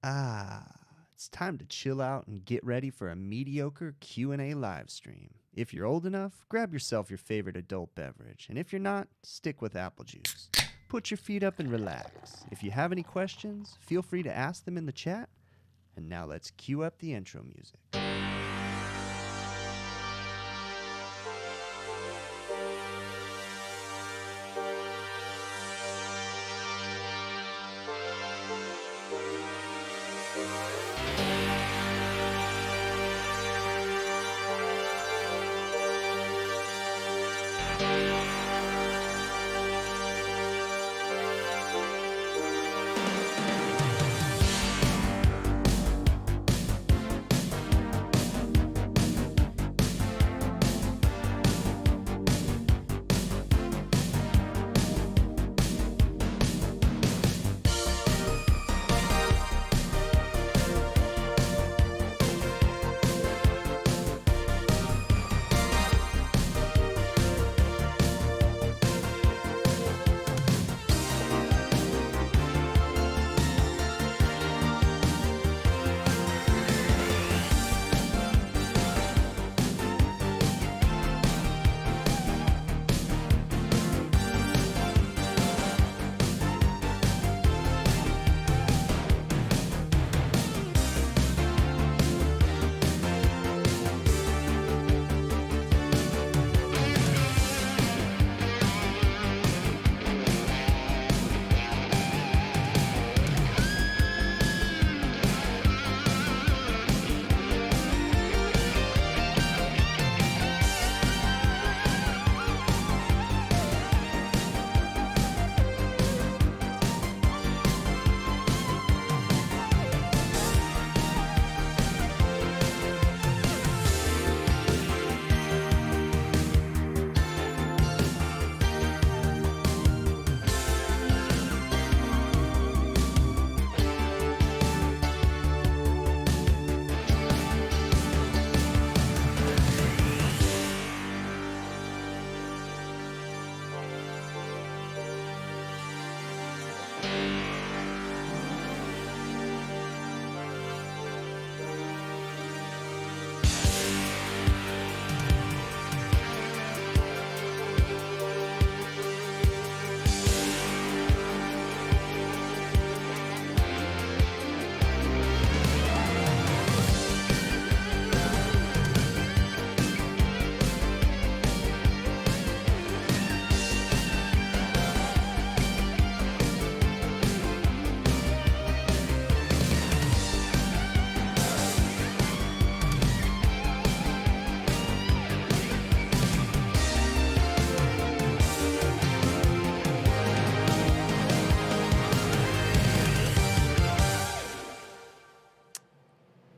Ah, it's time to chill out and get ready for a mediocre Q&A live stream. If you're old enough, grab yourself your favorite adult beverage, and if you're not, stick with apple juice. Put your feet up and relax. If you have any questions, feel free to ask them in the chat. And now let's cue up the intro music.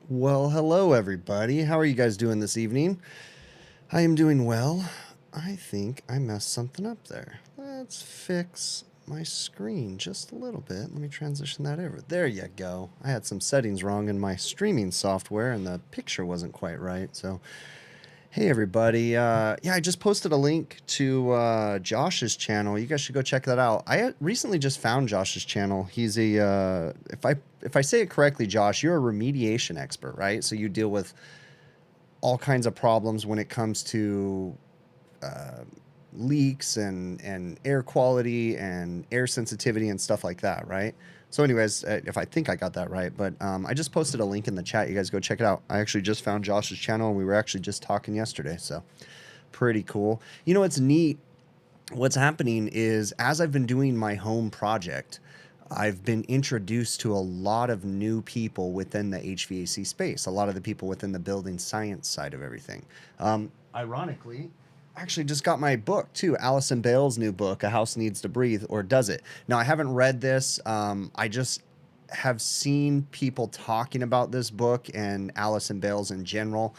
Well, hello everybody. How are you guys doing this evening? I am doing well. I think I messed something up there. Let's fix my screen just a little bit. Let me transition that over. There you go. I had some settings wrong in my streaming software and the picture wasn't quite right. So, hey everybody. Yeah, I just posted a link to Josh's channel. You guys should go check that out. I recently just found Josh's channel. He's a, if I say it correctly, Josh, you're a remediation expert, right? So you deal with all kinds of problems when it comes to leaks and air quality and air sensitivity and stuff like that, right? So anyways, if I think I got that right, but I just posted a link in the chat. You guys go check it out. I actually just found Josh's channel and we were actually just talking yesterday, so pretty cool. You know, it's neat. What's happening is as I've been doing my home project, I've been introduced to a lot of new people within the HVAC space, a lot of the people within the building science side of everything. Ironically, actually just got my book too, Allison Bale's new book, A House Needs to Breathe, or Does It? Now, I haven't read this. I just have seen people talking about this book and Allison Bale's in general.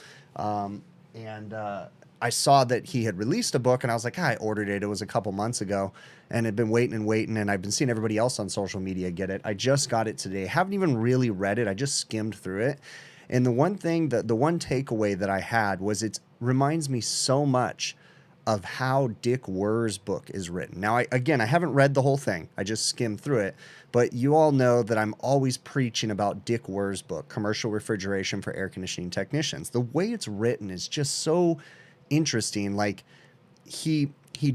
I saw that he had released a book and I was like, I ordered it. It was a couple months ago and had been waiting and waiting. And I've been seeing everybody else on social media get it. I just got it today. Haven't even really read it. I just skimmed through it. And the one thing that the one takeaway that I had was it reminds me so much of how Dick Wurr's book is written. Now, I haven't read the whole thing. I just skimmed through it. But you all know that I'm always preaching about Dick Wurr's book, Commercial Refrigeration for Air Conditioning Technicians. The way it's written is just so interesting. Like, he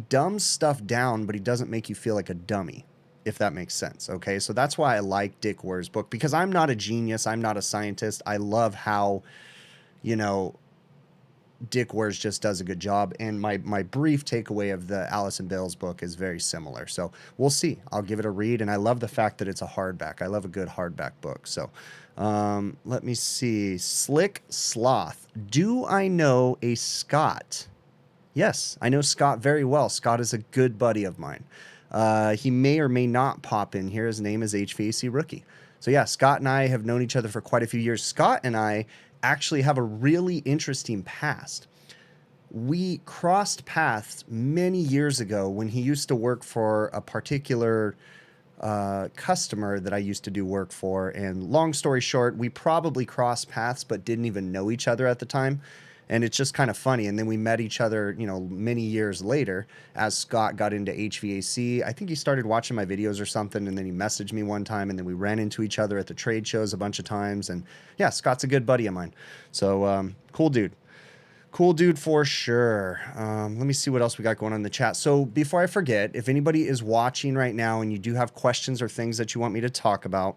dumbs stuff down, but he doesn't make you feel like a dummy, if that makes sense. Okay, so that's why I like Dick Wurr's book, because I'm not a genius. I'm not a scientist. I love how, you know, Dick Wurr's just does a good job. And my brief takeaway of the Allison Bale's book is very similar. So we'll see. I'll give it a read. And I love the fact that it's a hardback. I love a good hardback book. So let me see. Slick Sloth. Do I know a Scott? Yes, I know Scott very well. Scott is a good buddy of mine. He may or may not pop in here. His name is HVAC Rookie. So yeah, Scott and I have known each other for quite a few years. Scott and I actually have a really interesting past. We crossed paths many years ago when he used to work for a particular customer that I used to do work for. And long story short, we probably crossed paths but didn't even know each other at the time. And it's just kind of funny. And then we met each other, you know, many years later as Scott got into HVAC. I think he started watching my videos or something, and then he messaged me one time, and then we ran into each other at the trade shows a bunch of times. And yeah, Scott's a good buddy of mine. So cool dude. Cool dude for sure. Let me see what else we got going on in the chat. So before I forget, if anybody is watching right now and you do have questions or things that you want me to talk about,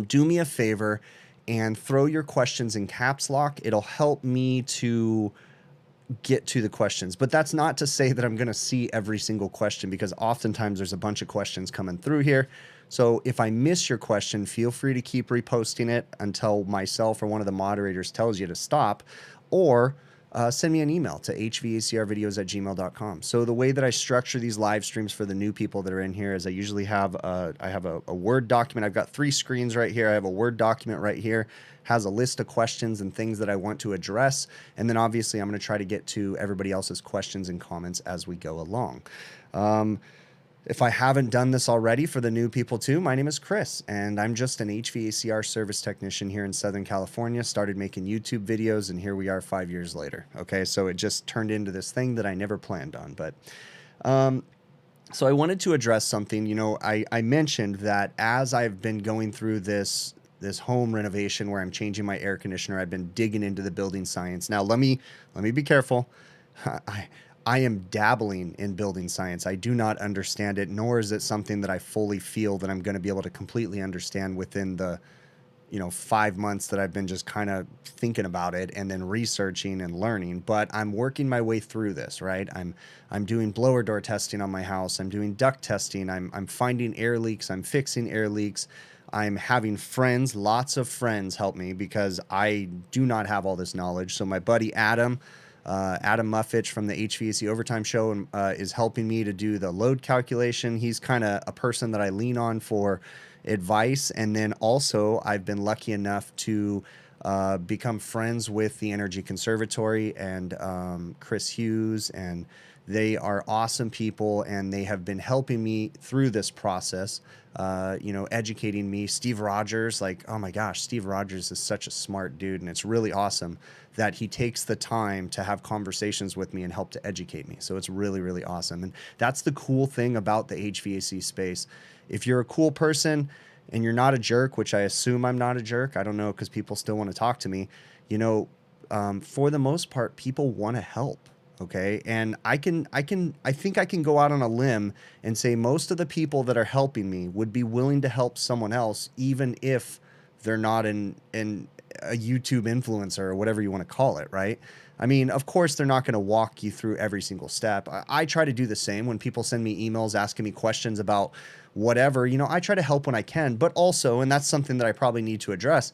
do me a favor and throw your questions in caps lock. It'll help me to get to the questions. But that's not to say that I'm going to see every single question, because oftentimes there's a bunch of questions coming through here. So if I miss your question, feel free to keep reposting it until myself or one of the moderators tells you to stop, or send me an email to hvacrvideos@gmail.com. So the way that I structure these live streams for the new people that are in here is I usually have a Word document. I've got 3 screens right here. I have a Word document right here, has a list of questions and things that I want to address. And then obviously I'm going to try to get to everybody else's questions and comments as we go along. If I haven't done this already for the new people too, my name is Chris, and I'm just an HVACR service technician here in Southern California. Started making YouTube videos, and here we are 5 years later. Okay, so it just turned into this thing that I never planned on. But so I wanted to address something. You know, I mentioned that as I've been going through this home renovation where I'm changing my air conditioner, I've been digging into the building science. Now, let me be careful. I am dabbling in building science. I do not understand it, nor is it something that I fully feel that I'm going to be able to completely understand within the, 5 months that I've been just kind of thinking about it and then researching and learning. But I'm working my way through this, right? I'm doing blower door testing on my house. I'm doing duct testing. I'm finding air leaks. I'm fixing air leaks. I'm having friends, lots of friends help me, because I do not have all this knowledge. So my buddy Adam Muffitch from the HVAC Overtime Show is helping me to do the load calculation. He's kind of a person that I lean on for advice. And then also I've been lucky enough to become friends with the Energy Conservatory and Chris Hughes, and they are awesome people, and they have been helping me through this process, educating me. Steve Rogers, oh my gosh, Steve Rogers is such a smart dude, and it's really awesome that he takes the time to have conversations with me and help to educate me. So it's really, really awesome. And that's the cool thing about the HVAC space. If you're a cool person and you're not a jerk, which I assume I'm not a jerk, I don't know, because people still want to talk to me, for the most part, people want to help. Okay. And I think I can go out on a limb and say most of the people that are helping me would be willing to help someone else, even if they're not a YouTube influencer or whatever you want to call it. Right. I mean, of course, they're not going to walk you through every single step. I try to do the same when people send me emails asking me questions about whatever, I try to help when I can, but also, and that's something that I probably need to address,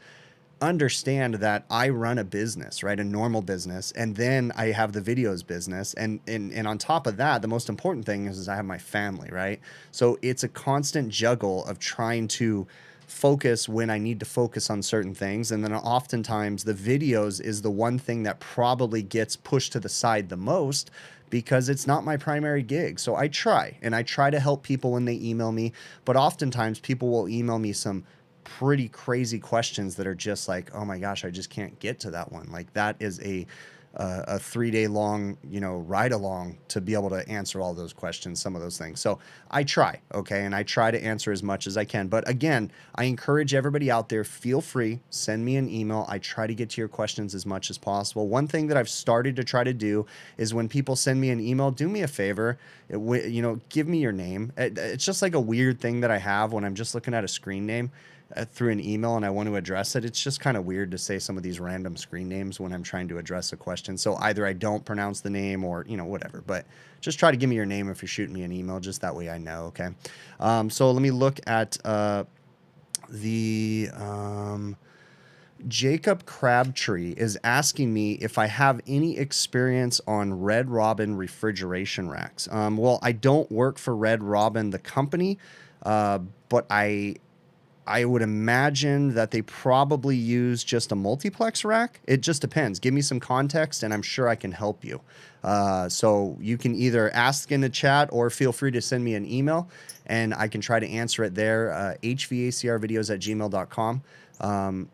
understand that I run a business, right? A normal business. And then I have the videos business. And on top of that, the most important thing is I have my family, right? So it's a constant juggle of trying to focus when I need to focus on certain things. And then oftentimes the videos is the one thing that probably gets pushed to the side the most, because it's not my primary gig. So I try to help people when they email me, but oftentimes people will email me some pretty crazy questions that are just like, oh my gosh, I just can't get to that one. Like, that is a a 3-day long, you know, ride along to be able to answer all those questions, some of those things. So I try, okay, and I try to answer as much as I can. But again, I encourage everybody out there, feel free, send me an email. I try to get to your questions as much as possible. One thing that I've started to try to do is when people send me an email, do me a favor, you know, give me your name. It's just like a weird thing that I have when I'm just looking at a screen name through an email and I want to address it. It's just kind of weird to say some of these random screen names when I'm trying to address a question. So either I don't pronounce the name or, you know, whatever, but just try to give me your name if you're shooting me an email, just that way I know. Okay. So let me look at, Jacob Crabtree is asking me if I have any experience on Red Robin refrigeration racks. Well, I don't work for Red Robin, the company, but I would imagine that they probably use just a multiplex rack. It just depends. Give me some context and I'm sure I can help you. So you can either ask in the chat or feel free to send me an email and I can try to answer it there. hvacrvideos@gmail.com.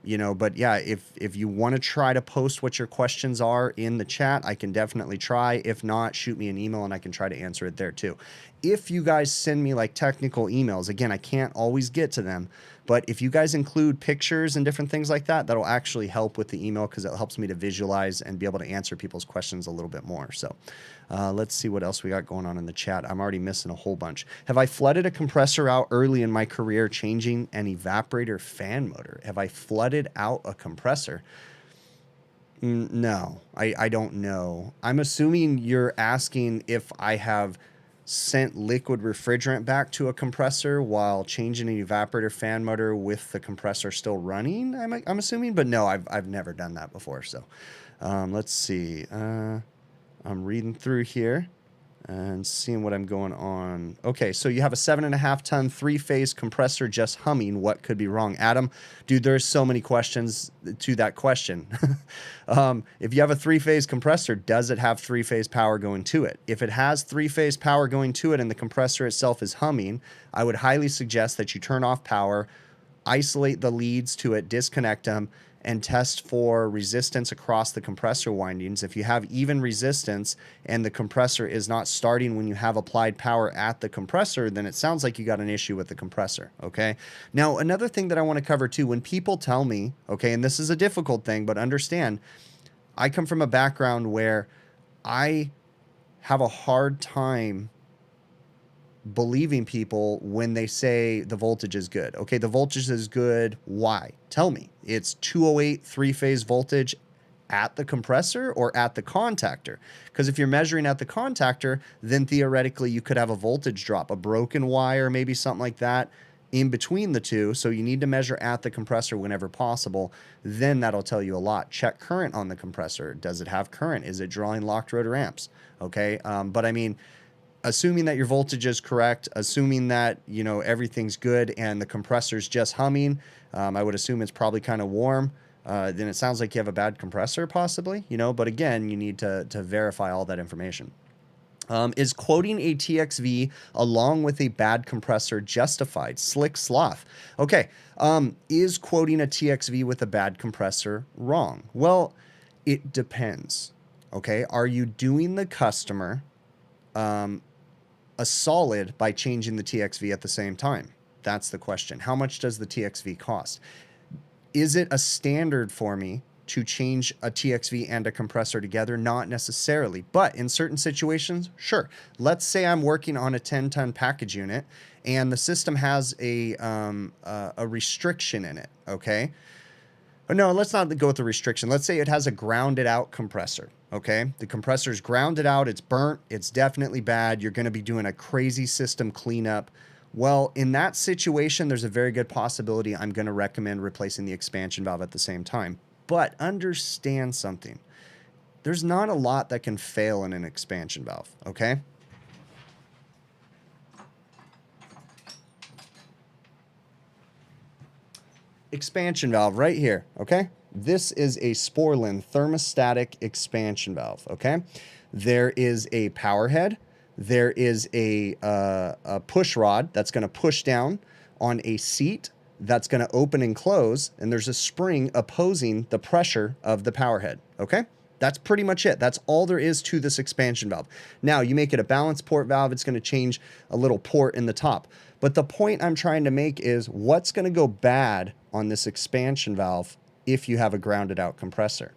You know, but yeah, if you want to try to post what your questions are in the chat, I can definitely try. If not, shoot me an email and I can try to answer it there too. If you guys send me like technical emails, again, I can't always get to them, but if you guys include pictures and different things like that, that'll actually help with the email because it helps me to visualize and be able to answer people's questions a little bit more. So let's see what else we got going on in the chat. I'm already missing a whole bunch. Have I flooded a compressor out early in my career changing an evaporator fan motor? Have I flooded out a compressor? No, I don't know. I'm assuming you're asking if I have sent liquid refrigerant back to a compressor while changing an evaporator fan motor with the compressor still running. I'm assuming, but no, I've never done that before. So let's see. I'm reading through here and seeing what I'm going on. Okay, so you have a 7.5 ton 3-phase compressor just humming. What could be wrong? Adam, dude, there's so many questions to that question. If you have a 3-phase compressor, does it have 3-phase power going to it? If it has 3-phase power going to it and the compressor itself is humming, I would highly suggest that you turn off power, isolate the leads to it, disconnect them, and test for resistance across the compressor windings. If you have even resistance and the compressor is not starting when you have applied power at the compressor, then it sounds like you got an issue with the compressor, okay? Now, another thing that I want to cover too, when people tell me, okay, and this is a difficult thing, but understand, I come from a background where I have a hard time believing people when they say the voltage is good. Okay, the voltage is good. Why? Tell me. It's 208 3-phase voltage at the compressor or at the contactor? Because if you're measuring at the contactor, then theoretically you could have a voltage drop, a broken wire, maybe something like that in between the two. So you need to measure at the compressor whenever possible. Then that'll tell you a lot. Check current on the compressor. Does it have current? Is it drawing locked rotor amps? Okay, but I mean, assuming that your voltage is correct, assuming that, you know, everything's good and the compressor's just humming, I would assume it's probably kind of warm. Then it sounds like you have a bad compressor possibly, you know, but again, you need to verify all that information. Is quoting a TXV along with a bad compressor justified? Slick Sloth. Okay. Is quoting a TXV with a bad compressor wrong? Well, it depends. Okay. Are you doing the customer a solid by changing the TXV at the same time? That's the question. How much does the TXV cost? Is it a standard for me to change a TXV and a compressor together? Not necessarily, but in certain situations, sure. Let's say I'm working on a 10-ton package unit and the system has a restriction in it, okay? No, let's not go with the restriction. Let's say it has a grounded out compressor, okay? The compressor's grounded out, it's burnt, it's definitely bad. You're gonna be doing a crazy system cleanup. Well, in that situation, there's a very good possibility I'm gonna recommend replacing the expansion valve at the same time. But understand something. There's not a lot that can fail in an expansion valve, okay? Expansion valve right here, okay? This is a sporlin thermostatic expansion valve, okay? There is a power head. There is a push rod that's going to push down on a seat that's going to open and close, and there's a spring opposing the pressure of the power head, okay? That's pretty much it. That's all there is to this expansion valve. Now, you make it a balance port valve, it's going to change a little port in the top. But the point I'm trying to make is what's going to go bad on this expansion valve if you have a grounded out compressor?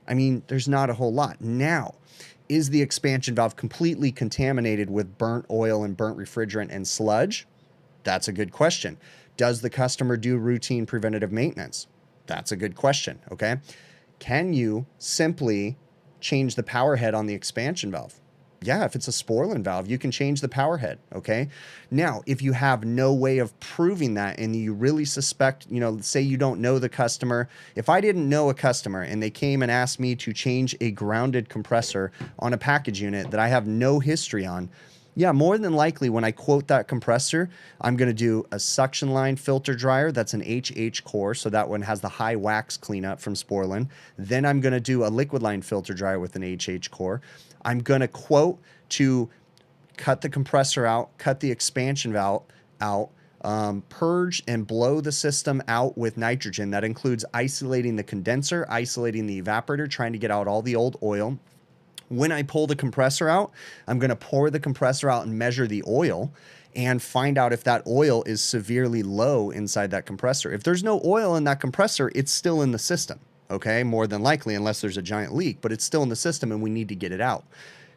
I mean, there's not a whole lot. Now, is the expansion valve completely contaminated with burnt oil and burnt refrigerant and sludge? That's a good question. Does the customer do routine preventative maintenance? That's a good question, okay? Can you simply change the power head on the expansion valve? Yeah, if it's a sporlin valve, you can change the power head, okay? Now, if you have no way of proving that and you really suspect, you know, say you don't know the customer. If I didn't know a customer and they came and asked me to change a grounded compressor on a package unit that I have no history on, yeah, more than likely when I quote that compressor, I'm going to do a suction line filter dryer. That's an HH core, so that one has the high wax cleanup from sporlin. Then I'm going to do a liquid line filter dryer with an HH core. I'm going to quote to cut the compressor out, cut the expansion valve out, purge and blow the system out with nitrogen. That includes isolating the condenser, isolating the evaporator, trying to get out all the old oil. When I pull the compressor out, I'm going to pour the compressor out and measure the oil and find out if that oil is severely low inside that compressor. If there's no oil in that compressor, it's still in the system, okay? More than likely, unless there's a giant leak, but it's still in the system and we need to get it out.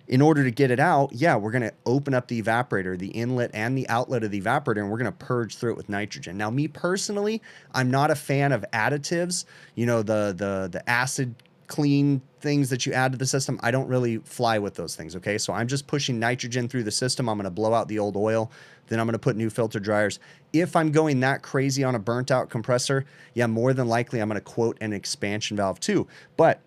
In order to get it out, yeah, we're going to open up the evaporator, the inlet and the outlet of the evaporator, and we're going to purge through it with nitrogen. Now, me personally, I'm not a fan of additives, you know, the acid clean things that you add to the system. I don't really fly with those things, okay? So I'm just pushing nitrogen through the system. I'm going to blow out the old oil. Then I'm going to put new filter dryers. If I'm going that crazy on a burnt out compressor, yeah, more than likely I'm going to quote an expansion valve too. But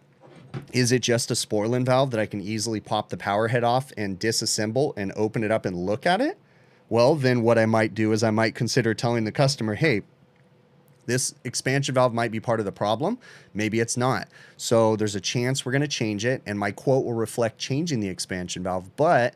is it just a sporlin valve that I can easily pop the power head off and disassemble and open it up and look at it? Well, then what I might do is I might consider telling the customer, hey, this expansion valve might be part of the problem. Maybe it's not. So there's a chance we're going to change it, and my quote will reflect changing the expansion valve. But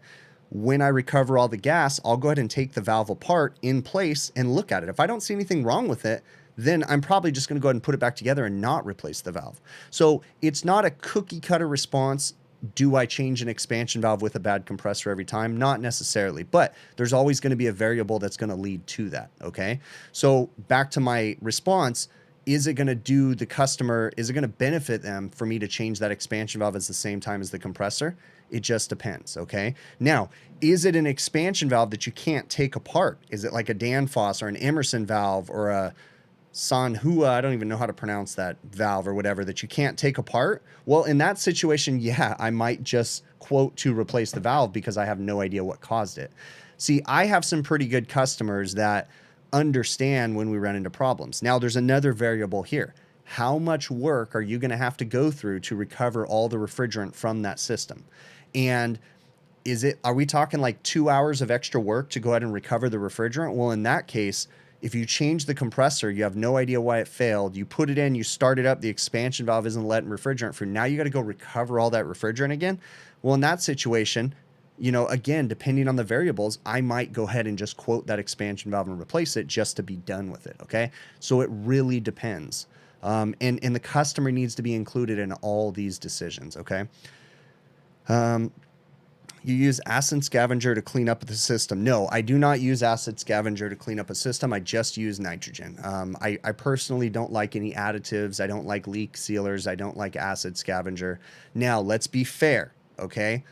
when I recover all the gas, I'll go ahead and take the valve apart in place and look at it. If I don't see anything wrong with it, then I'm probably just going to go ahead and put it back together and not replace the valve. So it's not a cookie cutter response. Do I change an expansion valve with a bad compressor every time? Not necessarily, but there's always going to be a variable that's going to lead to that, okay? So back to my response, is it going to do the customer, is it going to benefit them for me to change that expansion valve at the same time as the compressor? It just depends, okay? Now, is it an expansion valve that you can't take apart? Is it like a Danfoss or an Emerson valve or a Sanhua, I don't even know how to pronounce that valve or whatever, that you can't take apart? Well, in that situation, yeah, I might just quote to replace the valve because I have no idea what caused it. See, I have some pretty good customers that understand when we run into problems. Now, there's another variable here. How much work are you going to have to go through to recover all the refrigerant from that system? And are we talking like 2 hours of extra work to go ahead and recover the refrigerant? Well, in that case, if you change the compressor, you have no idea why it failed. You put it in, you start it up, the expansion valve isn't letting refrigerant through. Now you got to go recover all that refrigerant again. Well, in that situation, you know, again, depending on the variables, I might go ahead and just quote that expansion valve and replace it just to be done with it, okay? So it really depends. And the customer needs to be included in all these decisions, okay? You use acid scavenger to clean up the system. No, I do not use acid scavenger to clean up a system. I just use nitrogen. I personally don't like any additives. I don't like leak sealers. I don't like acid scavenger. Now, let's be fair, okay?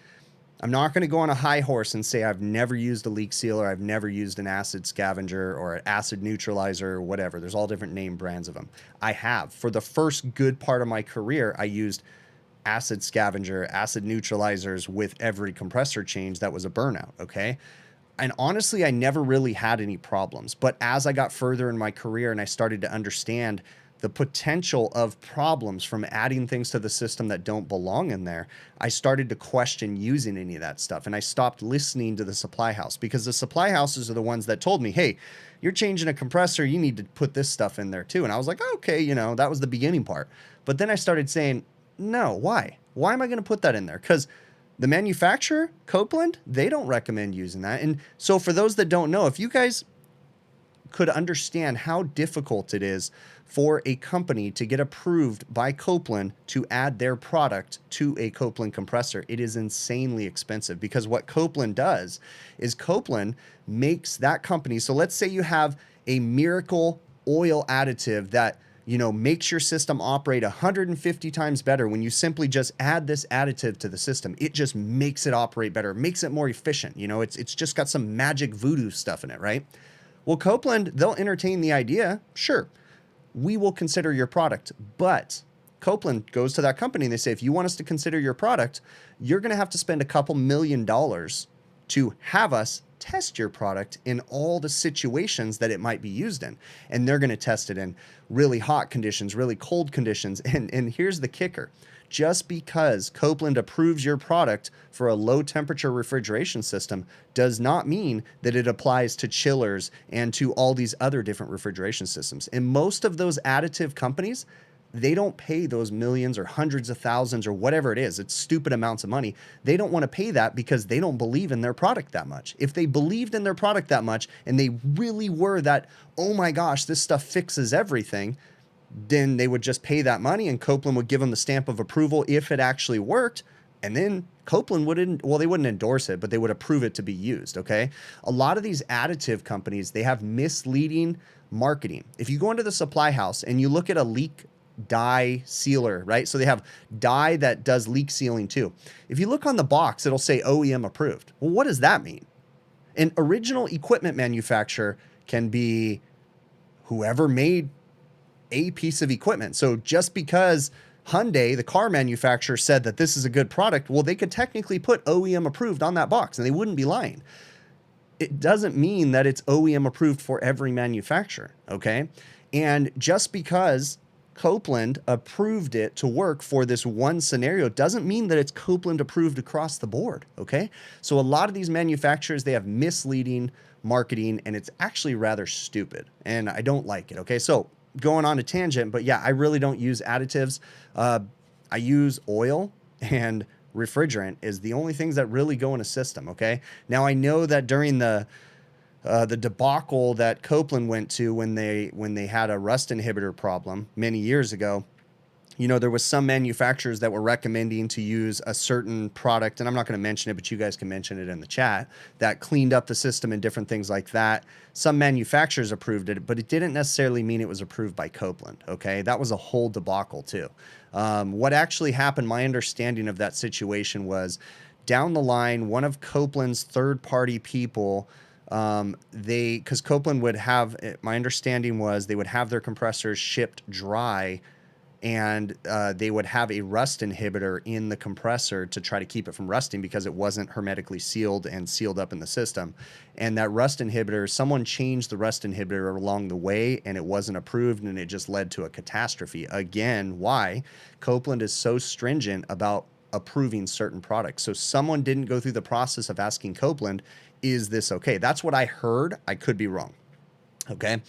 I'm not going to go on a high horse and say I've never used a leak sealer. I've never used an acid scavenger or an acid neutralizer or whatever. There's all different name brands of them. I have. For the first good part of my career, I used acid scavenger, acid neutralizers with every compressor change that was a burnout, okay? And honestly, I never really had any problems. But as I got further in my career and I started to understand the potential of problems from adding things to the system that don't belong in there, I started to question using any of that stuff. And I stopped listening to the supply house because the supply houses are the ones that told me, hey, you're changing a compressor, you need to put this stuff in there too. And I was like, okay, you know, that was the beginning part. But then I started saying, no, why? Why am I going to put that in there? Because the manufacturer, Copeland, they don't recommend using that. And so for those that don't know, if you guys could understand how difficult it is for a company to get approved by Copeland to add their product to a Copeland compressor. It is insanely expensive, because what Copeland does is Copeland makes that company. So let's say you have a miracle oil additive that, you know, makes your system operate 150 times better. When you simply just add this additive to the system, it just makes it operate better, makes it more efficient. You know, it's just got some magic voodoo stuff in it, right? Well, Copeland, they'll entertain the idea. Sure, we will consider your product. But Copeland goes to that company and they say, if you want us to consider your product, you're going to have to spend a couple $1 million to have us test your product in all the situations that it might be used in. And they're going to test it in really hot conditions, really cold conditions. And here's the kicker. Just because Copeland approves your product for a low temperature refrigeration system does not mean that it applies to chillers and to all these other different refrigeration systems. And most of those additive companies, they don't pay those millions or hundreds of thousands or whatever it is. It's stupid amounts of money. They don't want to pay that because they don't believe in their product that much. If they believed in their product that much and they really were that, oh my gosh, this stuff fixes everything, then they would just pay that money and Copeland would give them the stamp of approval if it actually worked. And then Copeland wouldn't, well, they wouldn't endorse it, but they would approve it to be used, okay? A lot of these additive companies, they have misleading marketing. If you go into the supply house and you look at a leak dye sealer, right? So they have dye that does leak sealing too. If you look on the box, it'll say OEM approved. Well, what does that mean? An original equipment manufacturer can be whoever made a piece of equipment. So just because Hyundai, the car manufacturer, said that this is a good product, well, they could technically put OEM approved on that box and they wouldn't be lying. It doesn't mean that it's OEM approved for every manufacturer, okay? And just because Copeland approved it to work for this one scenario doesn't mean that it's Copeland approved across the board, okay? So a lot of these manufacturers, they have misleading marketing and it's actually rather stupid and I don't like it, okay? So going on a tangent, but yeah, I really don't use additives. I use oil and refrigerant is the only things that really go in a system, okay? Now I know that during the debacle that Copeland went to when they had a rust inhibitor problem many years ago, you know, there was some manufacturers that were recommending to use a certain product, and I'm not going to mention it, but you guys can mention it in the chat, that cleaned up the system and different things like that. Some manufacturers approved it, but it didn't necessarily mean it was approved by Copeland, okay? That was a whole debacle too. What actually happened, my understanding of that situation was down the line, one of Copeland's third-party people, because Copeland would have, my understanding was they would have their compressors shipped dry and they would have a rust inhibitor in the compressor to try to keep it from rusting because it wasn't hermetically sealed and sealed up in the system. And that rust inhibitor, someone changed the rust inhibitor along the way and it wasn't approved and it just led to a catastrophe. Again, why? Copeland is so stringent about approving certain products. So someone didn't go through the process of asking Copeland, is this okay? That's what I heard. I could be wrong. Okay.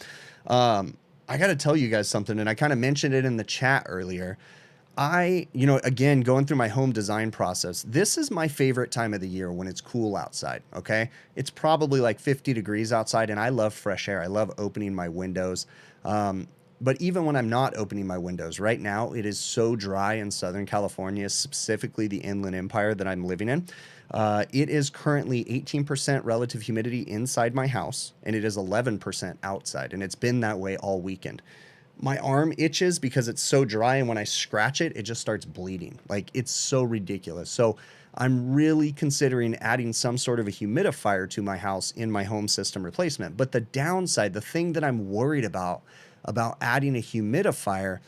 I got to tell you guys something, and I kind of mentioned it in the chat earlier. You know, again, going through my home design process, this is my favorite time of the year when it's cool outside, okay? It's probably like 50 degrees outside, and I love fresh air. I love opening my windows. But even when I'm not opening my windows, right now, it is so dry in Southern California, specifically the Inland Empire that I'm living in. It is currently 18% relative humidity inside my house, and it is 11% outside, and it's been that way all weekend. My arm itches because it's so dry, and when I scratch it, it just starts bleeding. Like, it's so ridiculous. So I'm really considering adding some sort of a humidifier to my house in my home system replacement. But the downside, the thing that I'm worried about adding a humidifier,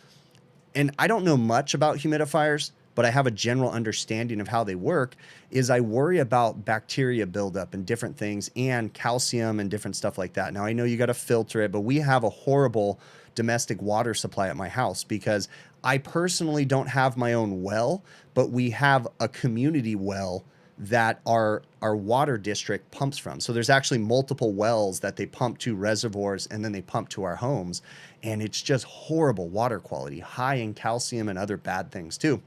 and I don't know much about humidifiers, but I have a general understanding of how they work, is I worry about bacteria buildup and different things and calcium and different stuff like that. Now, I know you got to filter it, but we have a horrible domestic water supply at my house because I personally don't have my own well, but we have a community well that our water district pumps from. So there's actually multiple wells that they pump to reservoirs and then they pump to our homes. And it's just horrible water quality, high in calcium and other bad things too.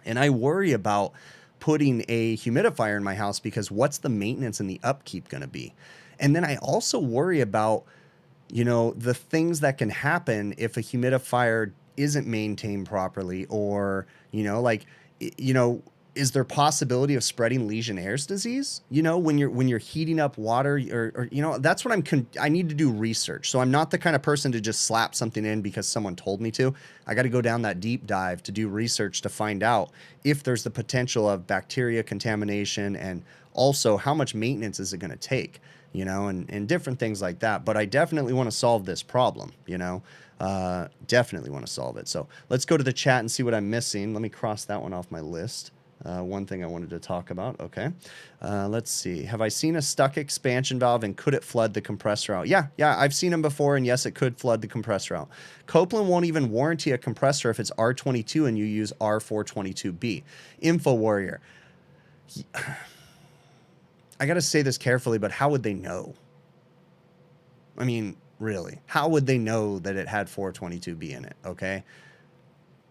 And I worry about putting a humidifier in my house because what's the maintenance and the upkeep going to be? And then I also worry about you know, the things that can happen if a humidifier isn't maintained properly, or, you know, like, you know, is there possibility of spreading Legionnaires' disease? You know, when you're heating up water, or you know, that's what I need to do research. So I'm not the kind of person to just slap something in because someone told me to. I got to go down that deep dive to do research to find out if there's the potential of bacteria contamination, and also how much maintenance is it going to take, you know, and different things like that. But I definitely want to solve this problem, you know, definitely want to solve it. So let's go to the chat and see what I'm missing. Let me cross that one off my list. One thing I wanted to talk about. Okay. Let's see. Have I seen a stuck expansion valve, and could it flood the compressor out? Yeah, I've seen them before, and yes, it could flood the compressor out. Copeland won't even warranty a compressor if it's R22 and you use R422B. Info Warrior. I got to say this carefully, but how would they know? I mean, really, how would they know that it had 422B in it? Okay.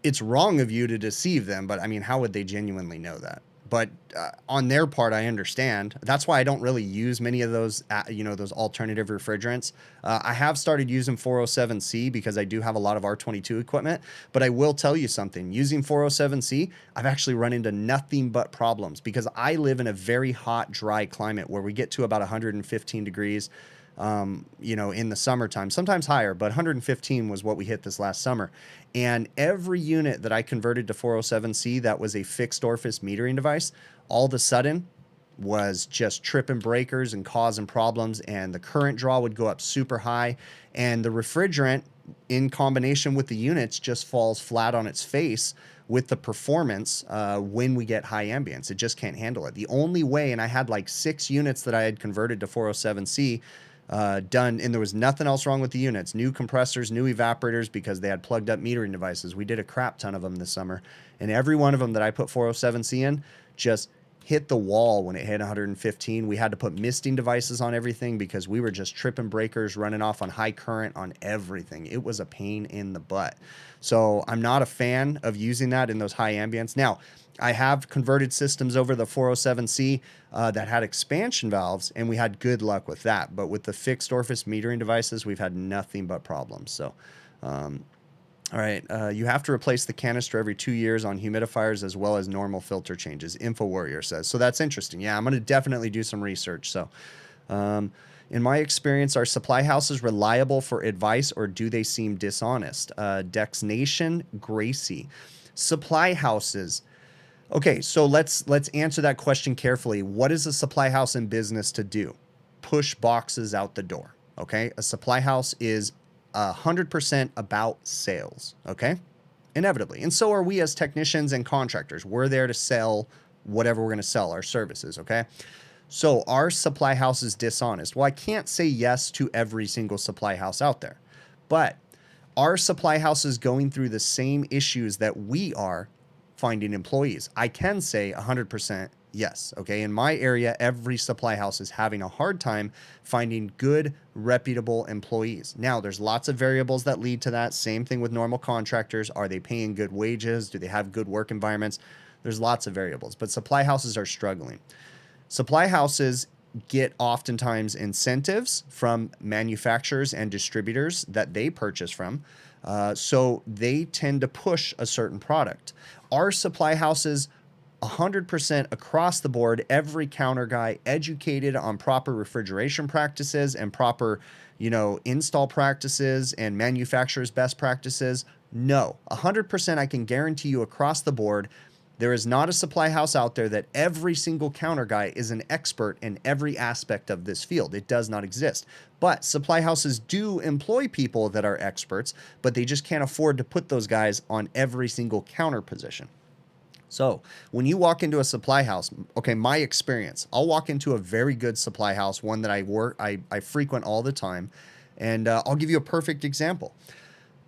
It's wrong of you to deceive them, but I mean, how would they genuinely know that? But on their part, I understand. That's why I don't really use many of those, you know, those alternative refrigerants. I have started using 407C because I do have a lot of R22 equipment, but I will tell you something. Using 407C, I've actually run into nothing but problems because I live in a very hot, dry climate where we get to about 115 degrees. You know, in the summertime, sometimes higher, but 115 was what we hit this last summer. And every unit that I converted to 407C that was a fixed orifice metering device, all of a sudden was just tripping breakers and causing problems, and the current draw would go up super high, and the refrigerant in combination with the units just falls flat on its face with the performance when we get high ambience. It just can't handle it. The only way, and I had like 6 units that I had converted to 407C done, and there was nothing else wrong with the units. New compressors, new evaporators, because they had plugged up metering devices. We did a crap ton of them this summer, and every one of them that I put 407C in just hit the wall when it hit 115. We had to put misting devices on everything because we were just tripping breakers, running off on high current on everything. It was a pain in the butt. So I'm not a fan of using that in those high ambience. Now, I have converted systems over the 407C that had expansion valves, and we had good luck with that. But with the fixed orifice metering devices, we've had nothing but problems. So, all right, you have to replace the canister every 2 years on humidifiers as well as normal filter changes, Info Warrior says. So that's interesting. Yeah, I'm going to definitely do some research. So, in my experience, are supply houses reliable for advice, or do they seem dishonest? Dex Nation, Gracie. Supply houses. Okay, so let's answer that question carefully. What is a supply house in business to do? Push boxes out the door. Okay, a supply house is 100% about sales. Okay, inevitably, and so are we as technicians and contractors. We're there to sell whatever we're going to sell, our services. Okay, so are supply houses dishonest? Well, I can't say yes to every single supply house out there, but are supply houses going through the same issues that we are finding employees? I can say 100% yes. Okay. In my area, every supply house is having a hard time finding good, reputable employees. Now, there's lots of variables that lead to that. Same thing with normal contractors. Are they paying good wages? Do they have good work environments? There's lots of variables, but supply houses are struggling. Supply houses get oftentimes incentives from manufacturers and distributors that they purchase from. So they tend to push a certain product. Our supply houses 100% across the board, every counter guy educated on proper refrigeration practices and proper, you know, install practices and manufacturers' best practices? No, 100% I can guarantee you across the board, there is not a supply house out there that every single counter guy is an expert in every aspect of this field. It does not exist. But supply houses do employ people that are experts, but they just can't afford to put those guys on every single counter position. So when you walk into a supply house, okay, my experience, I'll walk into a very good supply house, one that I frequent all the time, and I'll give you a perfect example.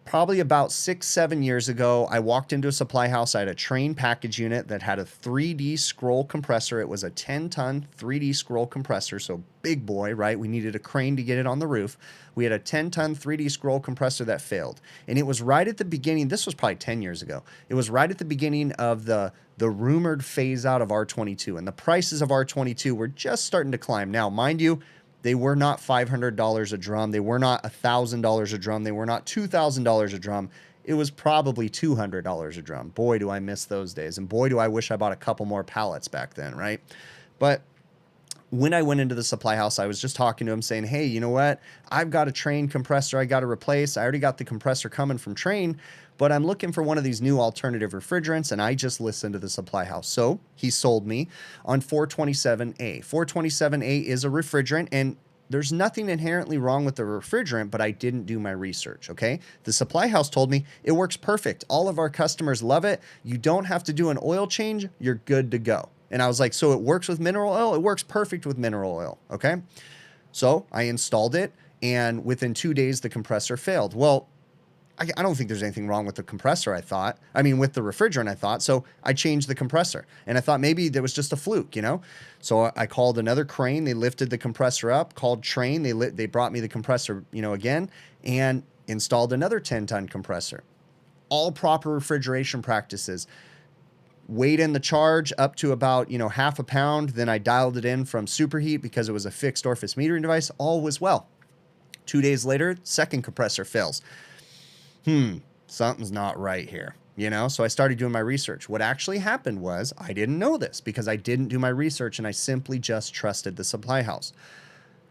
Probably about 6-7 years ago, I walked into a supply house. I had a Train package unit that had a 3D scroll compressor. It was a 10-ton 3D scroll compressor, so big boy, right? We needed a crane to get it on the roof. We had a 10-ton 3D scroll compressor that failed. And it was right at the beginning. This was probably 10 years ago. It was right at the beginning of the rumored phase out of R22. And the prices of R22 were just starting to climb. Now, mind you, They were not $500 a drum. They were not $1,000 a drum. They were not $2,000 a drum. It was probably $200 a drum. Boy, do I miss those days. And boy, do I wish I bought a couple more pallets back then, right? But when I went into the supply house, I was just talking to him saying, hey, you know what? I've got a Trane compressor I got to replace. I already got the compressor coming from Trane, but I'm looking for one of these new alternative refrigerants, and I just listened to the supply house. So he sold me on 427A. 427A is a refrigerant, and there's nothing inherently wrong with the refrigerant, but I didn't do my research, okay? The supply house told me it works perfect. All of our customers love it. You don't have to do an oil change. You're good to go. And I was like, so it works with mineral oil? It works perfect with mineral oil, okay? So I installed it, and within 2 days, the compressor failed. Well, I don't think there's anything wrong with the compressor, I thought. I mean, with the refrigerant, I thought. So I changed the compressor, and I thought maybe there was just a fluke, you know? So I called another crane. They lifted the compressor up, called Trane. They brought me the compressor, you know, again, and installed another 10-ton compressor. All proper refrigeration practices. Weighed in the charge up to about, you know, half a pound. Then I dialed it in from superheat because it was a fixed orifice metering device. All was well. 2 days later, second compressor fails. Something's not right here, you know? So I started doing my research. What actually happened was I didn't know this because I didn't do my research, and I simply just trusted the supply house.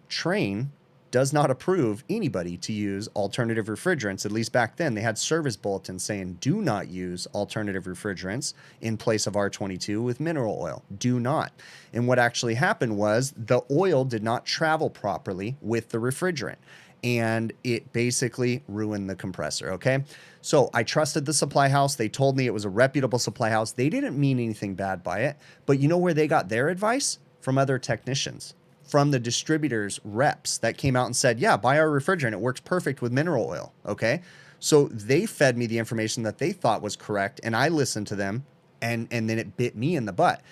Trane does not approve anybody to use alternative refrigerants. At least back then, they had service bulletins saying, do not use alternative refrigerants in place of R22 with mineral oil. Do not. And what actually happened was the oil did not travel properly with the refrigerant, and it basically ruined the compressor, okay? So I trusted the supply house. They told me it was a reputable supply house. They didn't mean anything bad by it, but you know where they got their advice? From other technicians, from the distributors' reps that came out and said, yeah, buy our refrigerant. It works perfect with mineral oil, okay? So they fed me the information that they thought was correct, and I listened to them, and then it bit me in the butt.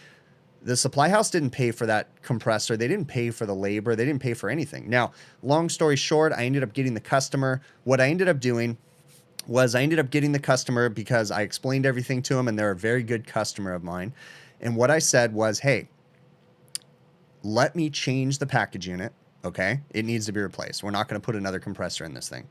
The supply house didn't pay for that compressor. They didn't pay for the labor. They didn't pay for anything. Now, long story short, I ended up getting the customer. What I ended up doing was I ended up getting the customer because I explained everything to them, and they're a very good customer of mine. And what I said was, hey, let me change the package unit, okay? It needs to be replaced. We're not going to put another compressor in this thing.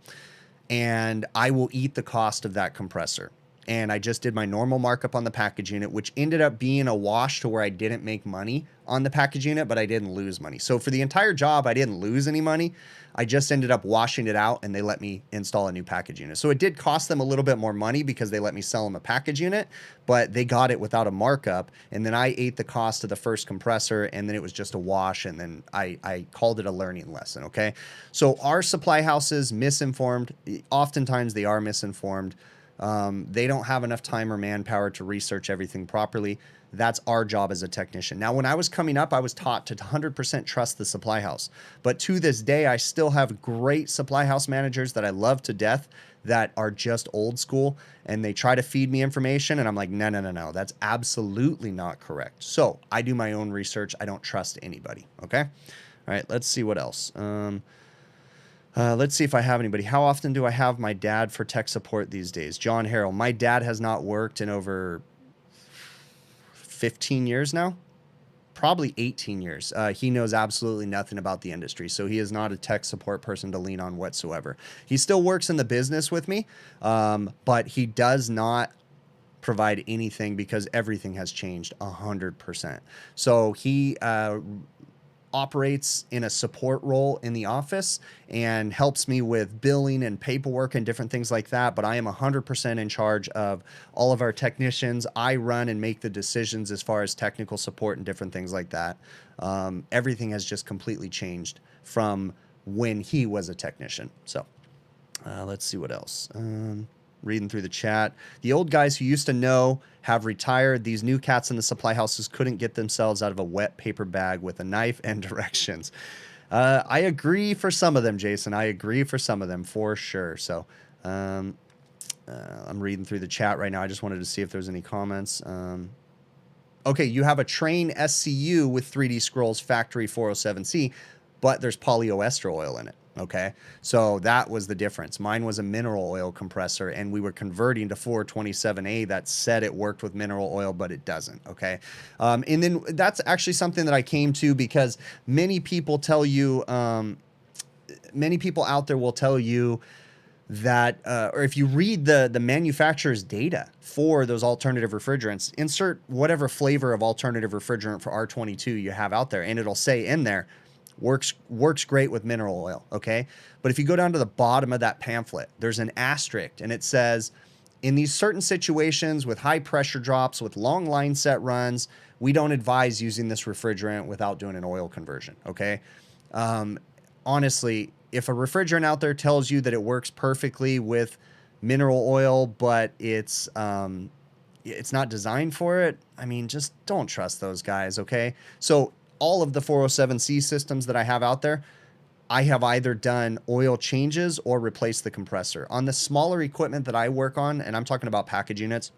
And I will eat the cost of that compressor. And I just did my normal markup on the package unit, which ended up being a wash to where I didn't make money on the package unit, but I didn't lose money. So for the entire job, I didn't lose any money. I just ended up washing it out, and they let me install a new package unit. So it did cost them a little bit more money because they let me sell them a package unit, but they got it without a markup. And then I ate the cost of the first compressor, and then it was just a wash. And then I called it a learning lesson. Okay. So our supply houses misinformed. Oftentimes they are misinformed. They don't have enough time or manpower to research everything properly. That's our job as a technician. Now, when I was coming up, I was taught to 100% trust the supply house. But to this day, I still have great supply house managers that I love to death that are just old school, and they try to feed me information, and I'm like, no, no, no, no. That's absolutely not correct. So I do my own research. I don't trust anybody. Okay. All right. Let's see what else. Let's see if I have anybody. How often do I have my dad for tech support these days? John Harrell. My dad has not worked in over 15 years now, probably 18 years. He knows absolutely nothing about the industry, so he is not a tech support person to lean on whatsoever. He still works in the business with me, but he does not provide anything because everything has changed 100%. So he operates in a support role in the office and helps me with billing and paperwork and different things like that. But I am 100% in charge of all of our technicians. I run and make the decisions as far as technical support and different things like that. Everything has just completely changed from when he was a technician. So let's see what else. Reading through the chat. The old guys who used to know have retired. These new cats in the supply houses couldn't get themselves out of a wet paper bag with a knife and directions. I agree for some of them, Jason. I agree for some of them for sure. So I'm reading through the chat right now. I just wanted to see if there's any comments. Okay, you have a Trane SCU with 3D Scrolls Factory 407C, but there's polyester oil in it. Okay, so that was the difference. Mine was a mineral oil compressor, and we were converting to 427A that said it worked with mineral oil, but it doesn't. Okay, and then that's actually something that I came to because many people tell you, many people out there will tell you that, or if you read the manufacturer's data for those alternative refrigerants, insert whatever flavor of alternative refrigerant for R22 you have out there, and it'll say in there, works great with mineral oil, okay? But if you go down to the bottom of that pamphlet, there's an asterisk, and it says, in these certain situations with high pressure drops, with long line set runs, we don't advise using this refrigerant without doing an oil conversion, okay? Honestly, if a refrigerant out there tells you that it works perfectly with mineral oil, but it's not designed for it, I mean, just don't trust those guys, okay? So all of the 407C systems that I have out there, I have either done oil changes or replaced the compressor. On the smaller equipment that I work on, and I'm talking about package units,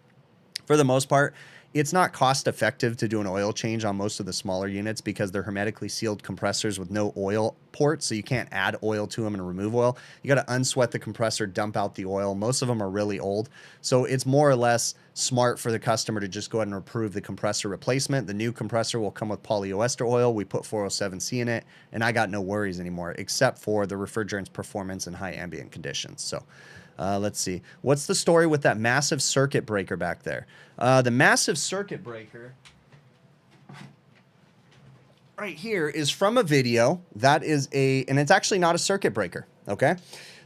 for the most part, it's not cost effective to do an oil change on most of the smaller units because they're hermetically sealed compressors with no oil ports, so you can't add oil to them and remove oil. You got to unsweat the compressor, dump out the oil. Most of them are really old, so it's more or less smart for the customer to just go ahead and approve the compressor replacement. The new compressor will come with polyester oil. We put 407C in it, and I got no worries anymore, except for the refrigerant's performance in high ambient conditions. So let's see. What's the story with that massive circuit breaker back there? The massive circuit breaker right here is from a video. That is and it's actually not a circuit breaker, okay?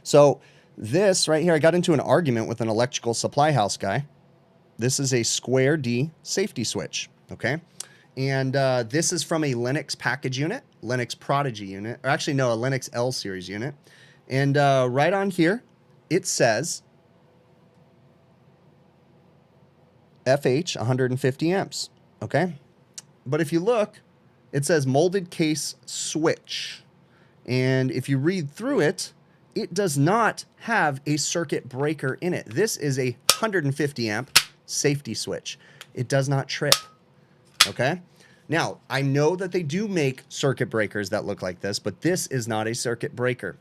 So this right here, I got into an argument with an electrical supply house guy. This is a square D safety switch, okay? And this is from a Linux package unit, Linux Prodigy unit, or actually no, a Linux L series unit. And right on here, it says FH 150 amps, okay? But if you look, it says molded case switch. And if you read through it, it does not have a circuit breaker in it. This is a 150 amp safety switch. It does not trip, okay? Now, I know that they do make circuit breakers that look like this, but this is not a circuit breaker.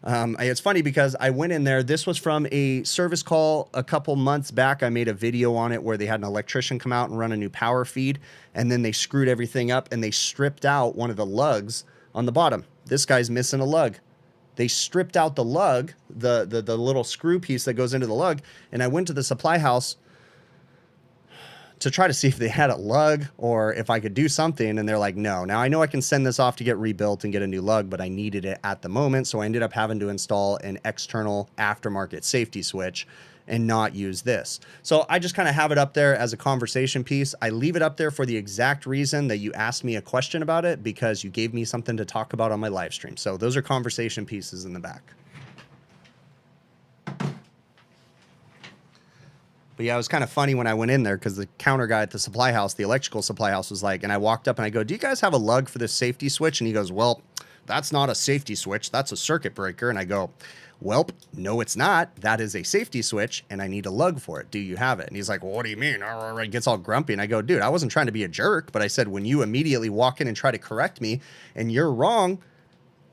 It's funny because I went in there. This was from a service call a couple months back. I made a video on it where they had an electrician come out and run a new power feed, and then they screwed everything up and they stripped out one of the lugs on the bottom. This guy's missing a lug. They stripped out the lug, the little screw piece that goes into the lug, and I went to the supply house to try to see if they had a lug or if I could do something, and they're like, no. Now, I know I can send this off to get rebuilt and get a new lug, but I needed it at the moment, so I ended up having to install an external aftermarket safety switch and not use this. So I just kind of have it up there as a conversation piece. I leave it up there for the exact reason that you asked me a question about it, because you gave me something to talk about on my live stream. So those are conversation pieces in the back. But yeah, it was kind of funny when I went in there because the counter guy at the supply house, the electrical supply house, was like, and I walked up and I go, do you guys have a lug for this safety switch? And he goes, well, that's not a safety switch. That's a circuit breaker. And I go, well, no, it's not. That is a safety switch and I need a lug for it. Do you have it? And he's like, well, what do you mean? He gets all grumpy. And I go, dude, I wasn't trying to be a jerk, but I said, when you immediately walk in and try to correct me and you're wrong,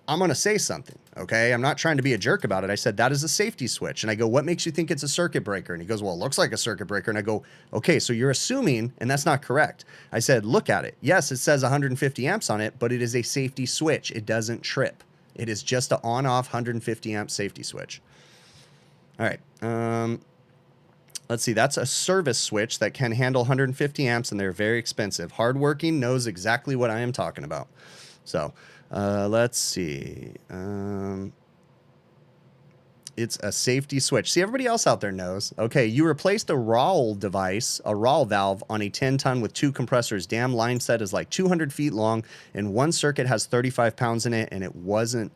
I'm going to say something, okay? I'm not trying to be a jerk about it. I said, that is a safety switch. And I go, what makes you think it's a circuit breaker? And he goes, well, it looks like a circuit breaker. And I go, okay, so you're assuming, and that's not correct. I said, look at it. Yes, it says 150 amps on it, but it is a safety switch. It doesn't trip. It is just an on-off 150 amp safety switch. All right. Let's see. That's a service switch that can handle 150 amps, and they're very expensive. Hardworking knows exactly what I am talking about. So let's see. It's a safety switch. See, everybody else out there knows. Okay, you replaced a RAL device, a RAL valve, on a 10-ton with 2 compressors. Damn, line set is like 200 feet long, and one circuit has 35 pounds in it, and it wasn't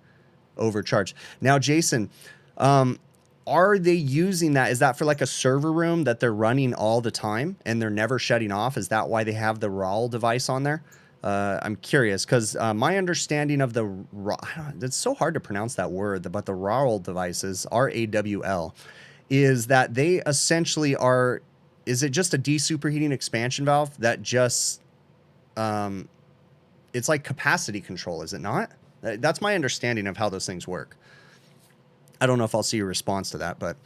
overcharged. Now, Jason, are they using that? Is that for like a server room that they're running all the time, and they're never shutting off? Is that why they have the RAL device on there? I'm curious because my understanding of it's so hard to pronounce that word, but the RAWL devices, RAWL, is that they essentially are, is it just a desuperheating expansion valve that just, it's like capacity control, is it not? That's my understanding of how those things work. I don't know if I'll see a response to that, but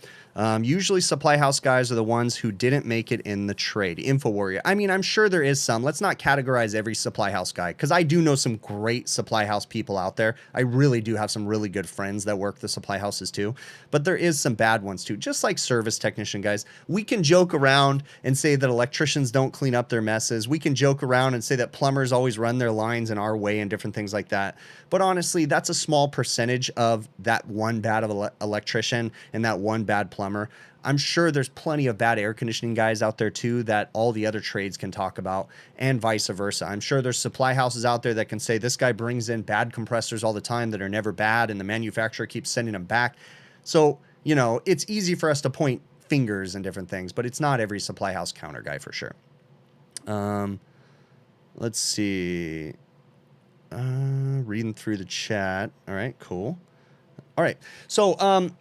usually supply house guys are the ones who didn't make it in the trade. Info warrior. I mean, I'm sure there is some. Let's not categorize every supply house guy, because I do know some great supply house people out there. I really do have some really good friends that work the supply houses too, but there is some bad ones too. Just like service technician guys, we can joke around and say that electricians don't clean up their messes. We can joke around and say that plumbers always run their lines in our way and different things like that. But honestly, that's a small percentage of that one bad electrician and that one bad plumber. I'm sure there's plenty of bad air conditioning guys out there too that all the other trades can talk about, and vice versa. I'm sure there's supply houses out there that can say this guy brings in bad compressors all the time that are never bad, and the manufacturer keeps sending them back. So, you know, it's easy for us to point fingers and different things, but it's not every supply house counter guy for sure. Let's see. Reading through the chat. All right, cool. All right. So,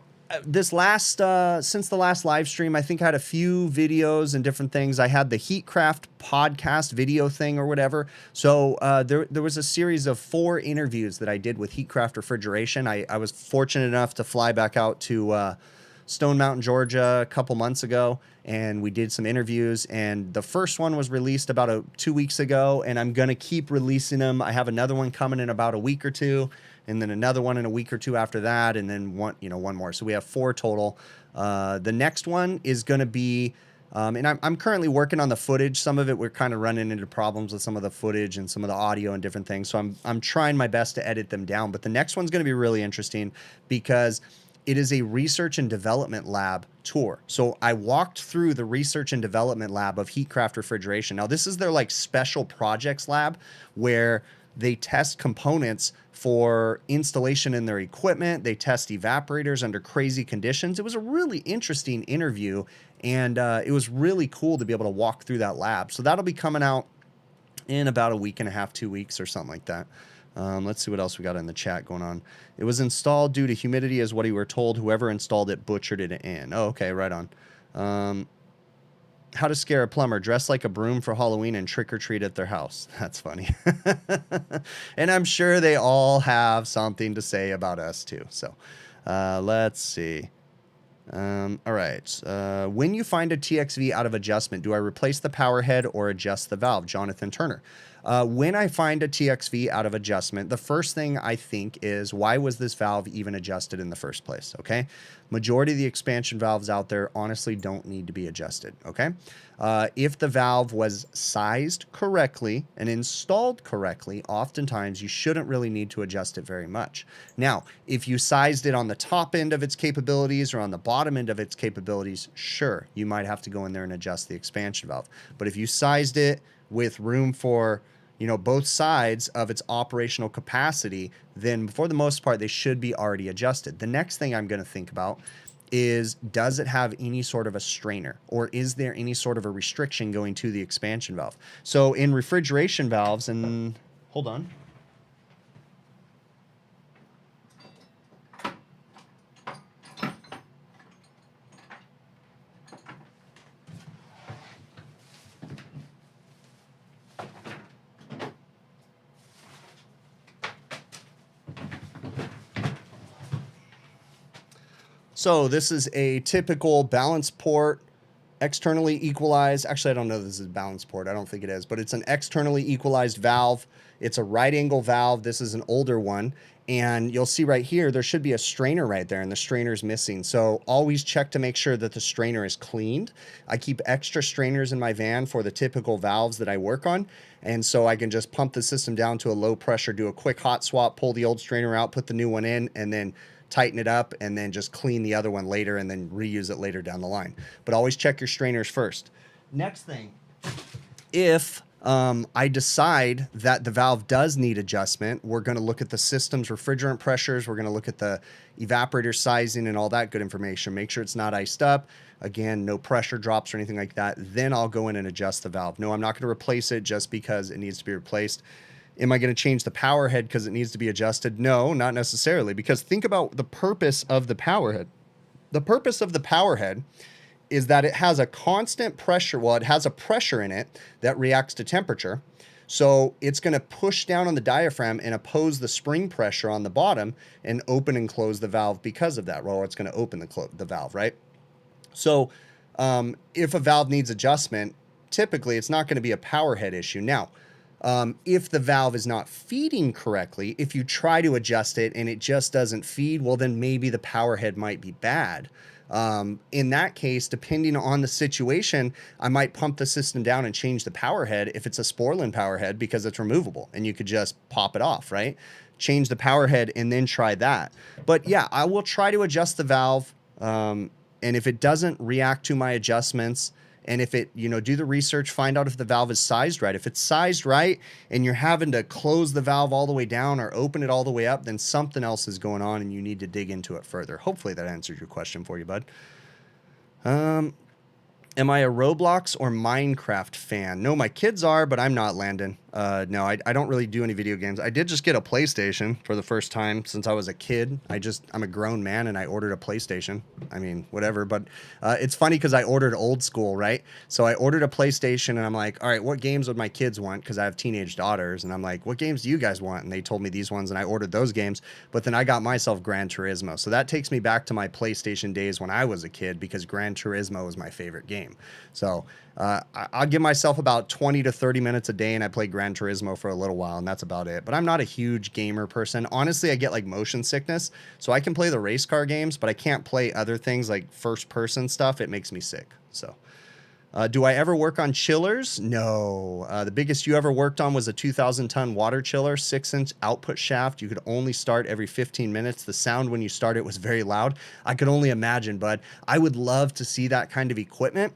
this last, since the last live stream, I think I had a few videos and different things. I had the Heatcraft podcast video thing or whatever. So, there was a series of 4 interviews that I did with Heatcraft Refrigeration. I was fortunate enough to fly back out to, Stone Mountain, Georgia a couple months ago, and we did some interviews, and the first one was released about 2 weeks ago, and I'm going to keep releasing them. I have another one coming in about a week or two, and then another one in a week or two after that, and then one more. So we have 4 total. The next one is going to be, and I'm currently working on the footage. Some of it we're kind of running into problems with some of the footage and some of the audio and different things. So I'm trying my best to edit them down. But the next one's going to be really interesting because it is a research and development lab tour. So I walked through the research and development lab of Heatcraft Refrigeration. Now this is their like special projects lab where they test components for installation in their equipment. They test evaporators under crazy conditions. It was a really interesting interview, and it was really cool to be able to walk through that lab. So that'll be coming out in about a week and a half, 2 weeks or something like that. Let's see what else we got in the chat going on. It was installed due to humidity is what we were told. Whoever installed it butchered it in. Oh, okay, right on. How to scare a plumber. Dress like a broom for Halloween and trick or treat at their house. That's funny. And I'm sure they all have something to say about us too. So let's see. All right. When you find a TXV out of adjustment, do I replace the power head or adjust the valve? Jonathan Turner. When I find a TXV out of adjustment, the first thing I think is, why was this valve even adjusted in the first place? Okay. Majority of the expansion valves out there honestly don't need to be adjusted. Okay. If the valve was sized correctly and installed correctly, oftentimes you shouldn't really need to adjust it very much. Now, if you sized it on the top end of its capabilities or on the bottom end of its capabilities, sure, you might have to go in there and adjust the expansion valve. But if you sized it with room for, you know, both sides of its operational capacity, then for the most part, they should be already adjusted. The next thing I'm going to think about is, does it have any sort of a strainer, or is there any sort of a restriction going to the expansion valve? So in refrigeration valves, and hold on. So this is a typical balance port, externally equalized. Actually, I don't know if this is a balance port. I don't think it is, but it's an externally equalized valve. It's a right angle valve. This is an older one. And you'll see right here, there should be a strainer right there, and the strainer is missing. So always check to make sure that the strainer is cleaned. I keep extra strainers in my van for the typical valves that I work on. And so I can just pump the system down to a low pressure, do a quick hot swap, pull the old strainer out, put the new one in, and then tighten it up, and then just clean the other one later and then reuse it later down the line. But always check your strainers first. Next thing, if I decide that the valve does need adjustment, we're going to look at the system's refrigerant pressures. We're going to look at the evaporator sizing and all that good information. Make sure it's not iced up. Again, no pressure drops or anything like that. Then I'll go in and adjust the valve. No, I'm not going to replace it just because it needs to be replaced. Am I going to change the power head because it needs to be adjusted? No, not necessarily, because think about the purpose of the power head. The purpose of the power head is that it has a constant pressure. Well, it has a pressure in it that reacts to temperature. So it's going to push down on the diaphragm and oppose the spring pressure on the bottom and open and close the valve because of that. Well, it's going to open the valve, right? So if a valve needs adjustment, typically it's not going to be a power head issue. Now, if the valve is not feeding correctly, if you try to adjust it and it just doesn't feed, well, then maybe the power head might be bad. In that case, depending on the situation, I might pump the system down and change the power head if it's a sporlin power head, because it's removable and you could just pop it off, right? Change the power head and then try that. But yeah, I will try to adjust the valve. And if it doesn't react to my adjustments, and if it, do the research, find out if the valve is sized right. If it's sized right and you're having to close the valve all the way down or open it all the way up, then something else is going on and you need to dig into it further. Hopefully that answers your question for you, bud. Am I a Roblox or Minecraft fan? No, my kids are, but I'm not, Landon. No, I don't really do any video games. I did just get a PlayStation for the first time since I was a kid. I'm a grown man and I ordered a PlayStation. I mean, whatever. But it's funny because I ordered old school, right? So I ordered a PlayStation and I'm like, all right, what games would my kids want? Because I have teenage daughters. And I'm like, what games do you guys want? And they told me these ones and I ordered those games. But then I got myself Gran Turismo. So that takes me back to my PlayStation days when I was a kid, because Gran Turismo was my favorite game. So I'll give myself about 20 to 30 minutes a day and I play Gran Turismo for a little while, and that's about it. But I'm not a huge gamer person. Honestly, I get like motion sickness, so I can play the race car games, but I can't play other things like first person stuff. It makes me sick. So do I ever work on chillers? No. The biggest you ever worked on was a 2,000-ton water chiller, 6-inch output shaft. You could only start every 15 minutes. The sound when you start it was very loud. I could only imagine, bud. I would love to see that kind of equipment.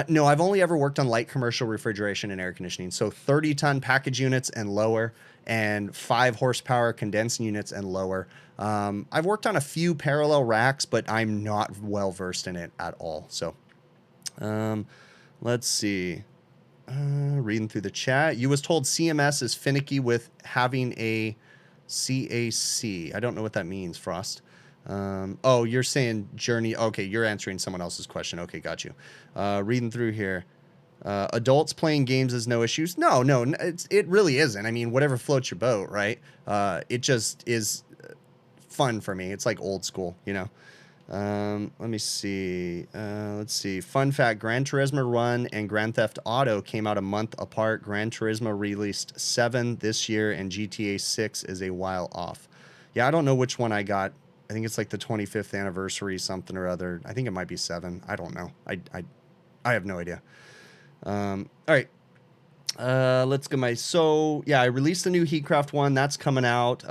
No, I've only ever worked on light commercial refrigeration and air conditioning. So 30-ton package units and lower, and 5 horsepower condensing units and lower. I've worked on a few parallel racks, but I'm not well versed in it at all. So let's see. Reading through the chat. You was told CMS is finicky with having a CAC. I don't know what that means, Frost. Oh, you're saying journey. Okay, you're answering someone else's question. Okay, got you. Reading through here. Adults playing games is no issues. No, it really isn't. I mean, whatever floats your boat, right? It just is fun for me. It's like old school, Let me see. Let's see. Fun fact, Gran Turismo Run and Grand Theft Auto came out a month apart. Gran Turismo released 7 this year, and GTA 6 is a while off. Yeah, I don't know which one I got. I think it's like the 25th anniversary, something or other. I think it might be 7. I don't know. I have no idea. All right. Let's get I released the new Heatcraft one. That's coming out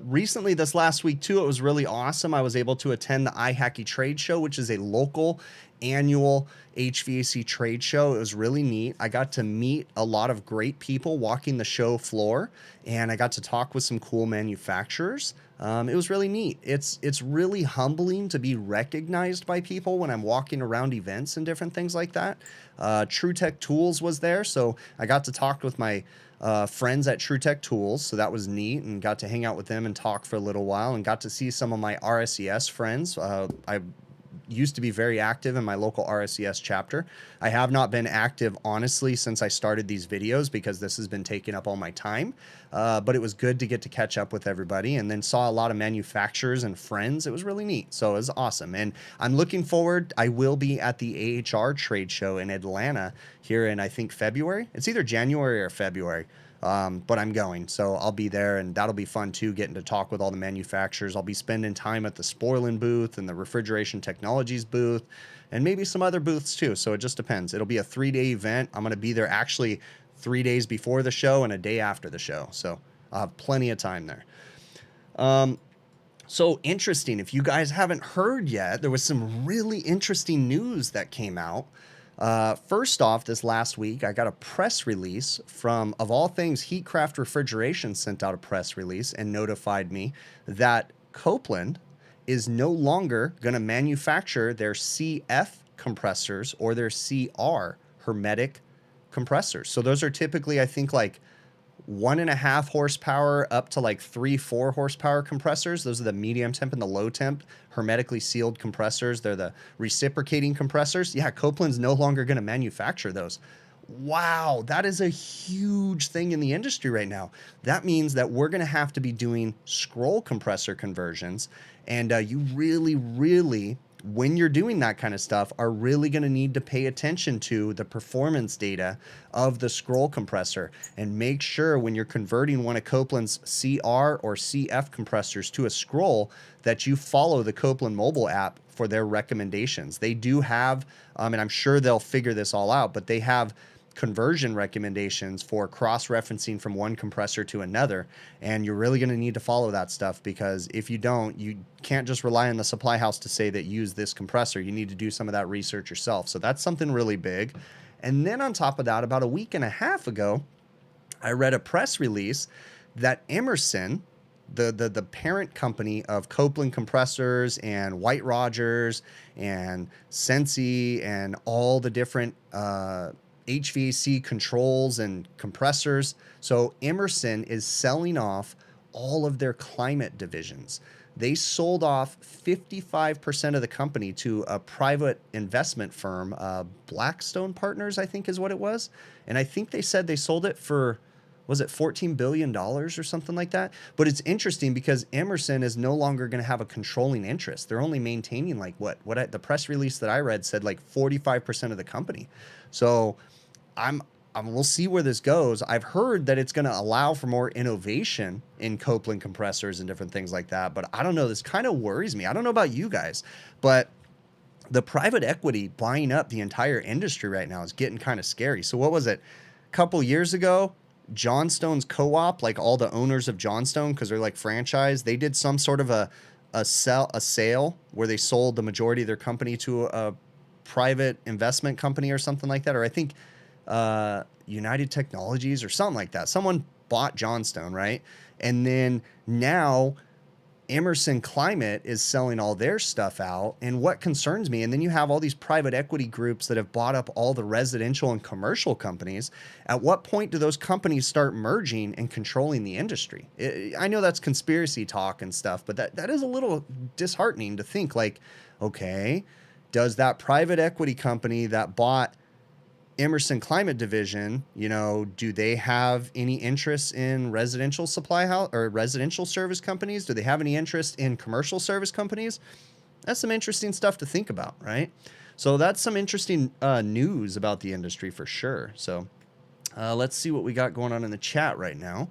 recently this last week too. It was really awesome. I was able to attend the Ihackie trade show, which is a local annual HVAC trade show. It was really neat. I got to meet a lot of great people walking the show floor, and I got to talk with some cool manufacturers. It was really neat. It's really humbling to be recognized by people when I'm walking around events and different things like that. TrueTech Tools was there, so I got to talk with my friends at TrueTech Tools, so that was neat, and got to hang out with them and talk for a little while, and got to see some of my RSES friends. I used to be very active in my local RSES chapter. I have not been active, honestly, since I started these videos, because this has been taking up all my time. But it was good to get to catch up with everybody, and then saw a lot of manufacturers and friends. It was really neat. So it was awesome. And I'm looking forward. I will be at the AHR trade show in Atlanta here in, I think, February. It's either January or February. But I'm going, so I'll be there, and that'll be fun too, getting to talk with all the manufacturers. I'll be spending time at the Sporlin booth and the Refrigeration Technologies booth, and maybe some other booths too. So it just depends. It'll be a 3-day event. I'm going to be there actually 3 days before the show and a day after the show. So I'll have plenty of time there. So interesting. If you guys haven't heard yet, there was some really interesting news that came out. First off, this last week, I got a press release from, of all things, Heatcraft Refrigeration sent out a press release and notified me that Copeland is no longer going to manufacture their CF compressors or their CR hermetic compressors. So those are typically, I think, like 1.5 horsepower up to like 3-4 horsepower compressors. Those are the medium temp and the low temp hermetically sealed compressors. They're the reciprocating compressors. Yeah, Copeland's no longer going to manufacture those. Wow, that is a huge thing in the industry right now. That means that we're going to have to be doing scroll compressor conversions. And you really, really, when you're doing that kind of stuff, are really going to need to pay attention to the performance data of the scroll compressor and make sure when you're converting one of Copeland's CR or CF compressors to a scroll that you follow the Copeland mobile app for their recommendations. They do have, and I'm sure they'll figure this all out, but they have conversion recommendations for cross-referencing from one compressor to another, and you're really going to need to follow that stuff, because if you don't, you can't just rely on the supply house to say that use this compressor. You need to do some of that research yourself. So that's something really big. And then on top of that, about a week and a half ago, I read a press release that Emerson, the parent company of Copeland Compressors and White Rogers and Sensi and all the different HVAC controls and compressors. So Emerson is selling off all of their climate divisions. They sold off 55% of the company to a private investment firm, Blackstone Partners, I think is what it was. And I think they said they sold it for, was it $14 billion or something like that? But it's interesting because Emerson is no longer going to have a controlling interest. They're only maintaining like the press release that I read said like 45% of the company. So we'll see where this goes. I've heard that it's going to allow for more innovation in Copeland compressors and different things like that. But I don't know. This kind of worries me. I don't know about you guys, but the private equity buying up the entire industry right now is getting kind of scary. So what was it? A couple years ago, Johnstone's co-op, like all the owners of Johnstone, because they're like franchise, they did some sort of a sale where they sold the majority of their company to a private investment company or something like that. Or I think United Technologies or something like that. Someone bought Johnstone, right? And then now Emerson Climate is selling all their stuff out. And what concerns me, and then you have all these private equity groups that have bought up all the residential and commercial companies. At what point do those companies start merging and controlling the industry? I know that's conspiracy talk and stuff, but that is a little disheartening to think like, okay, does that private equity company that bought Emerson Climate Division, do they have any interest in residential supply house or residential service companies? Do they have any interest in commercial service companies? That's some interesting stuff to think about, right? So that's some interesting news about the industry for sure. So let's see what we got going on in the chat right now.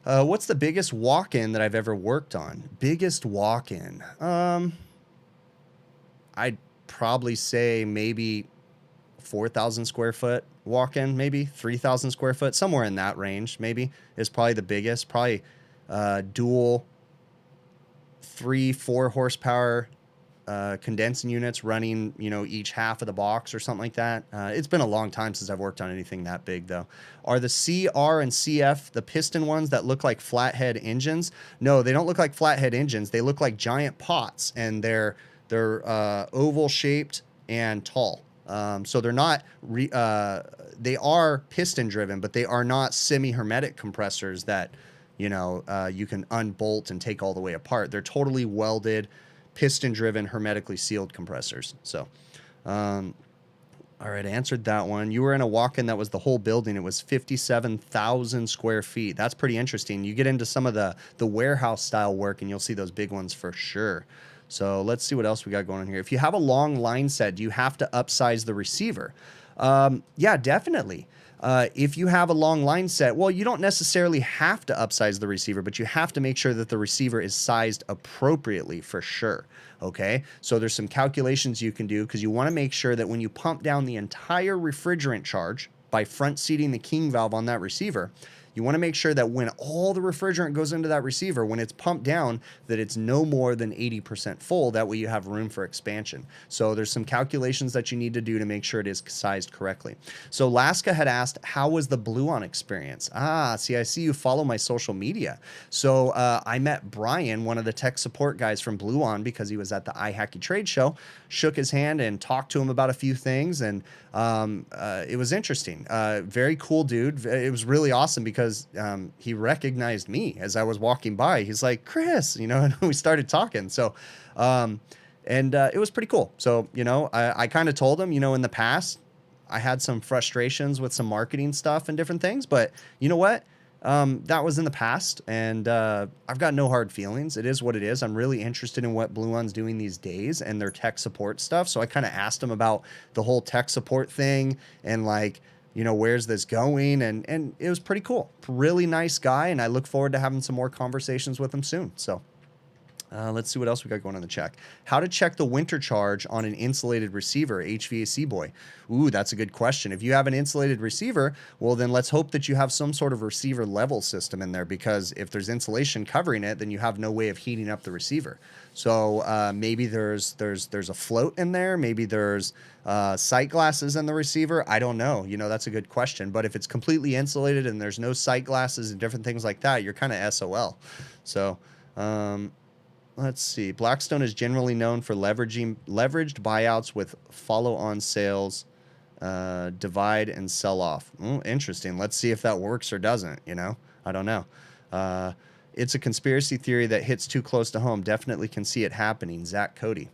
What's the biggest walk-in that I've ever worked on? Biggest walk-in? I'd probably say maybe 4,000 square foot walk-in, maybe 3,000 square foot, somewhere in that range, maybe is probably the biggest. Probably dual 3-4 horsepower condensing units running, each half of the box or something like that. It's been a long time since I've worked on anything that big though. Are the CR and CF the piston ones that look like flathead engines? No, they don't look like flathead engines. They look like giant pots, and they're oval shaped and tall. So they're not, they are piston driven, but they are not semi-hermetic compressors that, you can unbolt and take all the way apart. They're totally welded, piston driven, hermetically sealed compressors. So, all right, I answered that one. You were in a walk-in that was the whole building. It was 57,000 square feet. That's pretty interesting. You get into some of the warehouse style work and you'll see those big ones for sure. So let's see what else we got going on here. If you have a long line set, do you have to upsize the receiver? Yeah, definitely. If you have a long line set, well, you don't necessarily have to upsize the receiver, but you have to make sure that the receiver is sized appropriately for sure. Okay, so there's some calculations you can do because you want to make sure that when you pump down the entire refrigerant charge by front seating the king valve on that receiver, you want to make sure that when all the refrigerant goes into that receiver, when it's pumped down, that it's no more than 80% full. That way you have room for expansion. So there's some calculations that you need to do to make sure it is sized correctly. So Laska had asked, how was the BlueOn experience? See, I see you follow my social media. So I met Brian, one of the tech support guys from BlueOn, because he was at the Ihackie trade show, shook his hand and talked to him about a few things. And it was interesting. Very cool dude. It was really awesome because he recognized me as I was walking by. He's like, Chris, and we started talking. So, it was pretty cool. So, I kind of told him, in the past, I had some frustrations with some marketing stuff and different things, but you know what? That was in the past, and I've got no hard feelings. It is what it is. I'm really interested in what BlueOn's doing these days and their tech support stuff. So I kind of asked them about the whole tech support thing and like, you know, where's this going? And it was pretty cool. Really nice guy, and I look forward to having some more conversations with him soon. So let's see what else we got going on the check. How to check the winter charge on an insulated receiver, HVAC boy. Ooh, that's a good question. If you have an insulated receiver, well, then let's hope that you have some sort of receiver level system in there, because if there's insulation covering it, then you have no way of heating up the receiver. So maybe there's a float in there. Maybe there's sight glasses in the receiver. I don't know. You know, that's a good question. But if it's completely insulated and there's no sight glasses and different things like that, you're kind of SOL. So let's see. Blackstone is generally known for leveraged buyouts with follow-on sales, divide and sell off. Interesting. Let's see if that works or doesn't. You know, I don't know. It's a conspiracy theory that hits too close to home. Definitely can see it happening. Zach Cody.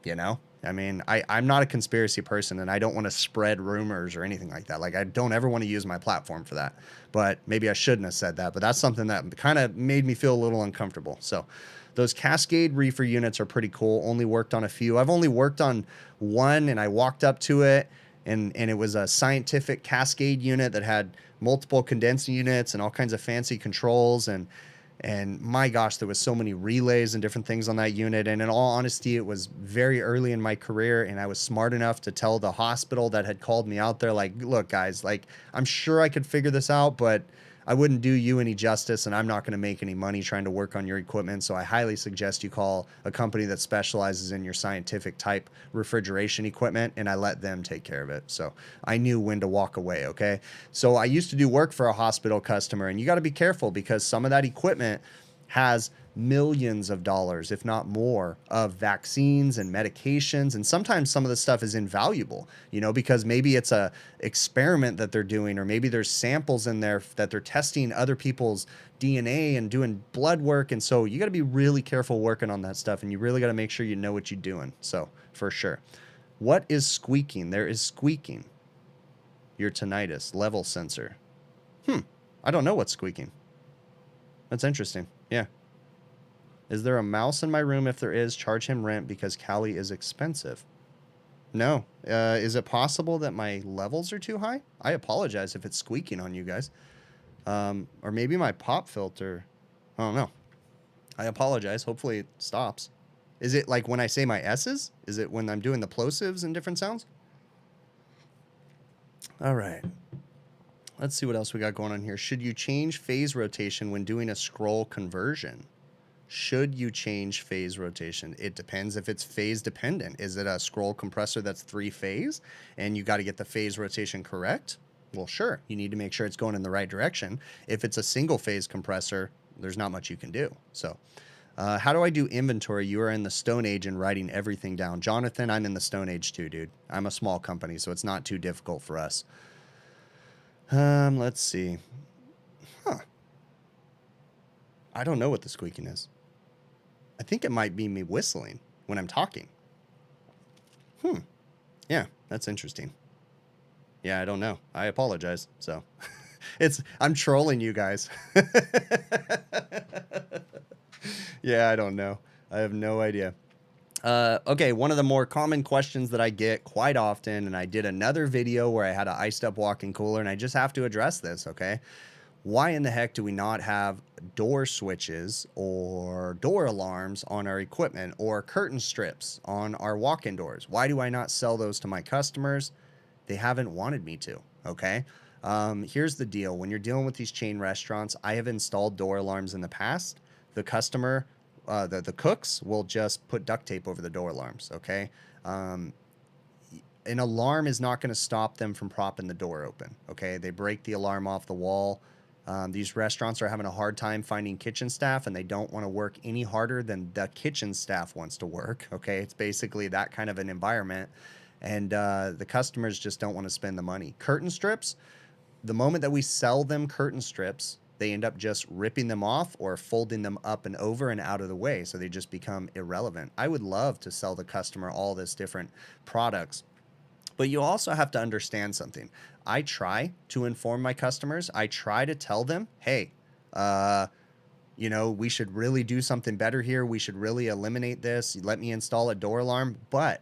You know, I mean, I'm not a conspiracy person, and I don't want to spread rumors or anything like that. Like, I don't ever want to use my platform for that. But maybe I shouldn't have said that. But that's something that kind of made me feel a little uncomfortable. So those Cascade reefer units are pretty cool. Only worked on a few. I've only worked on one, and I walked up to it, and it was a scientific Cascade unit that had multiple condensing units and all kinds of fancy controls. And my gosh, there was so many relays and different things on that unit. And in all honesty, it was very early in my career, and I was smart enough to tell the hospital that had called me out there, like, look, guys, like, I'm sure I could figure this out, but I wouldn't do you any justice, and I'm not going to make any money trying to work on your equipment. So I highly suggest you call a company that specializes in your scientific type refrigeration equipment, and I let them take care of it. So I knew when to walk away, okay? So I used to do work for a hospital customer, and you got to be careful, because some of that equipment has millions of dollars, if not more, of vaccines and medications. And sometimes some of the stuff is invaluable, you know, because maybe it's a experiment that they're doing, or maybe there's samples in there that they're testing other people's DNA and doing blood work. And so you got to be really careful working on that stuff, and you really got to make sure you know what you're doing. So for sure. What is squeaking? There is squeaking. Your tinnitus level sensor. I don't know what's squeaking. That's interesting. Yeah. Is there a mouse in my room? If there is, charge him rent, because Cali is expensive. No. Is it possible that my levels are too high? I apologize if it's squeaking on you guys. Or maybe my pop filter. I don't know. I apologize. Hopefully it stops. Is it like when I say my S's? Is it when I'm doing the plosives and different sounds? All right. Let's see what else we got going on here. Should you change phase rotation when doing a scroll conversion? Should you change phase rotation? It depends if it's phase dependent. Is it a scroll compressor that's 3-phase and you got to get the phase rotation correct? Well, sure. You need to make sure it's going in the right direction. If it's a single phase compressor, there's not much you can do. So how do I do inventory? You are in the Stone Age and writing everything down. Jonathan, I'm in the Stone Age too, dude. I'm a small company, so it's not too difficult for us. Let's see. I don't know what the squeaking is. I think it might be me whistling when I'm talking. Yeah, that's interesting. Yeah, I don't know. I apologize. So I'm trolling you guys. Yeah, I don't know. I have no idea. Okay, one of the more common questions that I get quite often, and I did another video where I had an iced up walk-in cooler, and I just have to address this, okay? Why in the heck do we not have door switches or door alarms on our equipment, or curtain strips on our walk-in doors? Why do I not sell those to my customers? They haven't wanted me to, okay? Here's the deal. When you're dealing with these chain restaurants, I have installed door alarms in the past. The customer, the cooks will just put duct tape over the door alarms, okay? An alarm is not going to stop them from propping the door open, okay? They break the alarm off the wall. These restaurants are having a hard time finding kitchen staff, and they don't want to work any harder than the kitchen staff wants to work, okay? It's basically that kind of an environment, and the customers just don't want to spend the money. Curtain strips, the moment that we sell them curtain strips, they end up just ripping them off or folding them up and over and out of the way, so they just become irrelevant. I would love to sell the customer all this different products But you also have to understand something. I try to inform my customers. I try to tell them, hey, you know, we should really do something better here. We should really eliminate this. Let me install a door alarm. But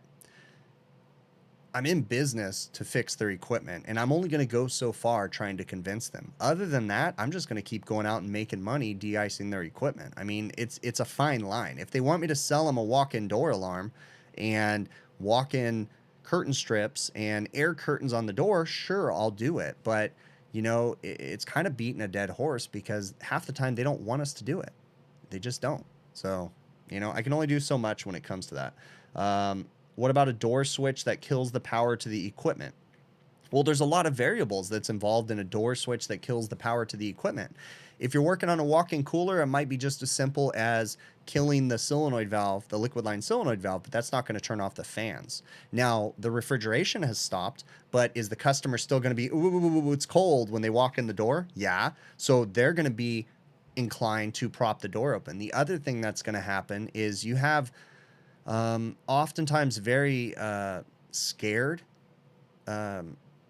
I'm in business to fix their equipment, and I'm only going to go so far trying to convince them. Other than that, I'm just going to keep going out and making money de-icing their equipment. I mean, it's a fine line. If they want me to sell them a walk-in door alarm and walk-in curtain strips and air curtains on the door, sure, I'll do it. But, you know, it's kind of beating a dead horse because half the time they don't want us to do it. They just don't. So, you know, I can only do so much when it comes to that. What about a door switch that kills the power to the equipment? Well, there's a lot of variables that's involved in a door switch that kills the power to the equipment. If you're working on a walk-in cooler, it might be just as simple as killing the solenoid valve, the liquid line solenoid valve, but that's not going to turn off the fans. Now, the refrigeration has stopped, but is the customer still going to be, ooh, it's cold when they walk in the door? Yeah. So they're going to be inclined to prop the door open. The other thing that's going to happen is you have oftentimes very scared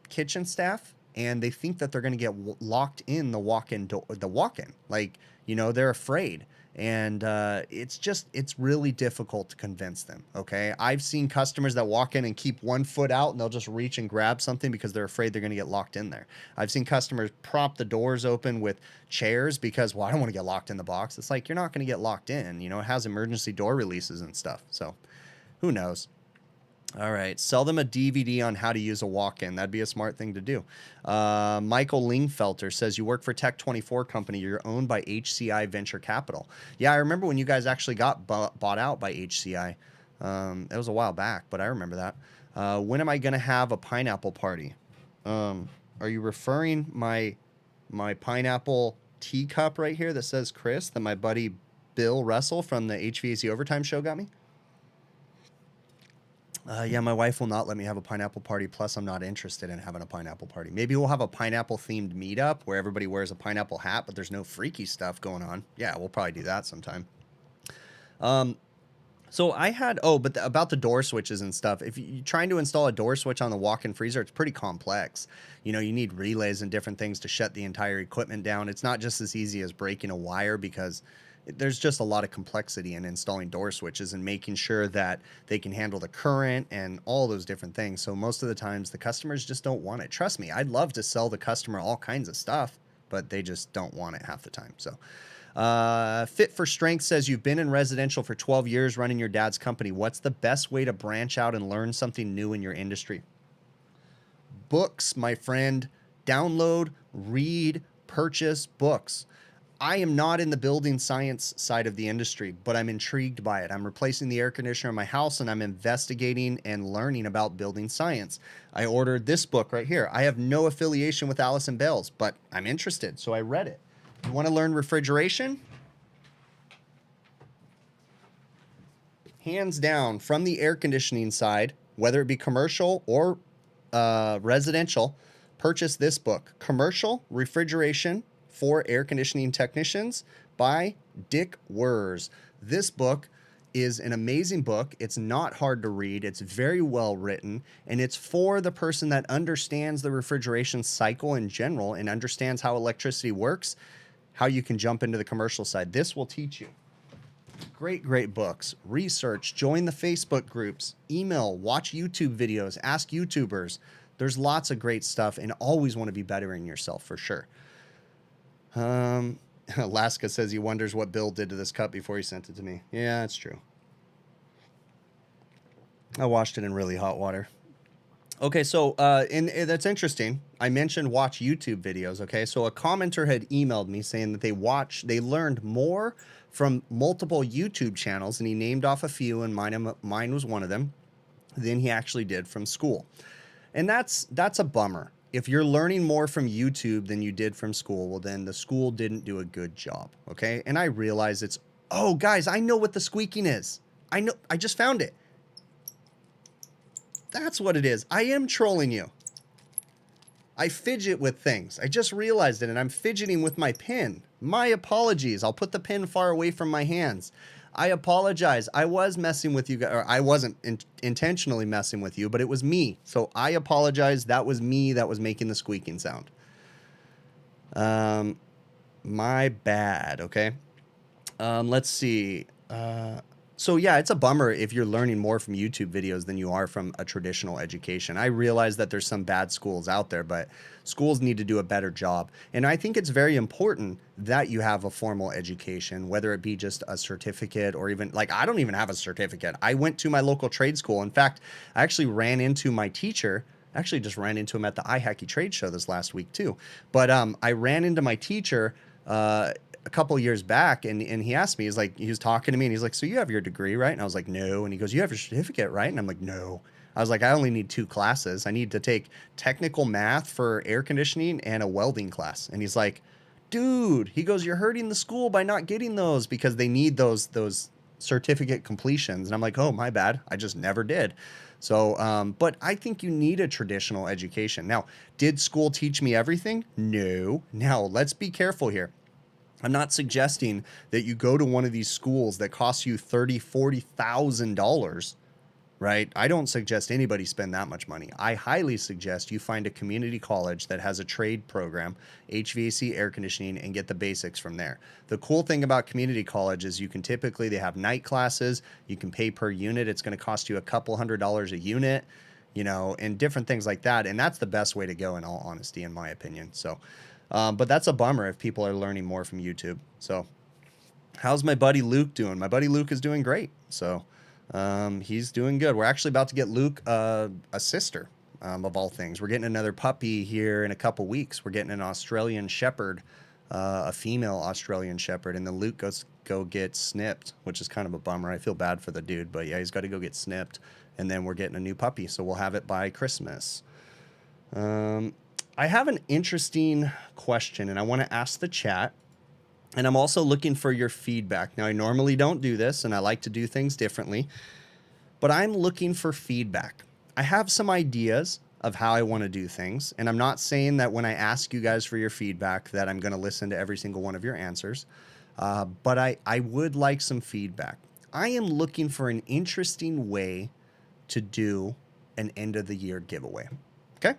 kitchen staff, and they think that they're going to get locked in the walk-in door, like, you know, they're afraid. And it's really difficult to convince them. Okay. I've seen customers that walk in and keep one foot out and they'll just reach and grab something because they're afraid they're going to get locked in there. I've seen customers prop the doors open with chairs because, well, I don't want to get locked in the box. It's like, you're not going to get locked in, you know, it has emergency door releases and stuff. So who knows? All right. Sell them a DVD on how to use a walk-in. That'd be a smart thing to do. Michael Lingfelter says, you work for Tech24 company. You're owned by HCI Venture Capital. Yeah, I remember when you guys actually got bought out by HCI. It was a while back, but I remember that. When am I going to have a pineapple party? Are you referring my pineapple teacup right here that says Chris, that my buddy Bill Russell from the HVAC Overtime Show got me? Yeah, my wife will not let me have a pineapple party. Plus, I'm not interested in having a pineapple party. Maybe we'll have a pineapple-themed meetup where everybody wears a pineapple hat, but there's no freaky stuff going on. Yeah, we'll probably do that sometime. So I had, about the door switches and stuff. If you're trying to install a door switch on the walk-in freezer, it's pretty complex. You know, you need relays and different things to shut the entire equipment down. It's not just as easy as breaking a wire because there's just a lot of complexity in installing door switches and making sure that they can handle the current and all those different things. So most of the times the customers just don't want it. Trust me, I'd love to sell the customer all kinds of stuff, but they just don't want it half the time. So Fit for Strength says, you've been in residential for 12 years running your dad's company. What's the best way to branch out and learn something new in your industry? Books, my friend. Download, read, purchase books. I am not in the building science side of the industry, but I'm intrigued by it. I'm replacing the air conditioner in my house, and I'm investigating and learning about building science. I ordered this book right here. I have no affiliation with Allison Bales, but I'm interested, so I read it. You want to learn refrigeration? Hands down, from the air conditioning side, whether it be commercial or residential, purchase this book, Commercial Refrigeration for Air Conditioning Technicians by Dick Wurz. This book is an amazing book. It's not hard to read. It's very well written, and it's for the person that understands the refrigeration cycle in general and understands how electricity works, how you can jump into the commercial side. This will teach you. Great, great books. Research, join the Facebook groups, email, watch YouTube videos, ask YouTubers. There's lots of great stuff, and always want to be bettering yourself for sure. Alaska says he wonders what Bill did to this cup before he sent it to me. Yeah, that's true. I washed it in really hot water. Okay, so that's interesting. I mentioned watch YouTube videos. Okay, so a commenter had emailed me saying that they learned more from multiple YouTube channels, and he named off a few, and mine was one of them, than he actually did from school. And that's a bummer. If you're learning more from YouTube than you did from school, well, then the school didn't do a good job, okay? And I realize oh, guys, I know what the squeaking is. I just found it. That's what it is. I am trolling you. I fidget with things. I just realized it, and I'm fidgeting with my pen. My apologies. I'll put the pen far away from my hands. I apologize. I was messing with you guys, or I wasn't intentionally messing with you, but it was me. So I apologize. That was me that was making the squeaking sound. My bad. Okay. Let's see. So yeah, it's a bummer if you're learning more from YouTube videos than you are from a traditional education. I realize that there's some bad schools out there, but schools need to do a better job. And I think it's very important that you have a formal education, whether it be just a certificate or even like, I don't even have a certificate. I went to my local trade school. In fact, I actually ran into my teacher. Actually just ran into him at the Ihackie trade show this last week too. But I ran into my teacher a couple years back, and he asked me, he was talking to me, and he's like, so you have your degree, right? And I was like, no. And he goes, you have your certificate, right? And I'm like, no. I was like, I only need 2 classes. I need to take technical math for air conditioning and a welding class. And he's like, dude, he goes, you're hurting the school by not getting those, because they need those certificate completions. And I'm like, oh, my bad. I just never did. So, but I think you need a traditional education. Now, did school teach me everything? No. Now, let's be careful here. I'm not suggesting that you go to one of these schools that costs you $30,000, $40,000, right? I don't suggest anybody spend that much money. I highly suggest you find a community college that has a trade program, HVAC, air conditioning, and get the basics from there. The cool thing about community college is they have night classes. You can pay per unit. It's going to cost you a couple $100s a unit, you know, and different things like that. And that's the best way to go, in all honesty, in my opinion. So, but that's a bummer if people are learning more from YouTube. So how's my buddy Luke doing? My buddy Luke is doing great. So he's doing good. We're actually about to get Luke a sister, of all things. We're getting another puppy here in a couple weeks. We're getting an Australian Shepherd, a female Australian Shepherd, and then Luke goes go get snipped, which is kind of a bummer. I feel bad for the dude, but yeah, he's got to go get snipped, and then we're getting a new puppy, so we'll have it by Christmas. I have an interesting question, and I want to ask the chat, and I'm also looking for your feedback. Now, I normally don't do this, and I like to do things differently, but I'm looking for feedback. I have some ideas of how I want to do things, and I'm not saying that when I ask you guys for your feedback that I'm going to listen to every single one of your answers, but I would like some feedback. I am looking for an interesting way to do an end-of-the-year giveaway, okay?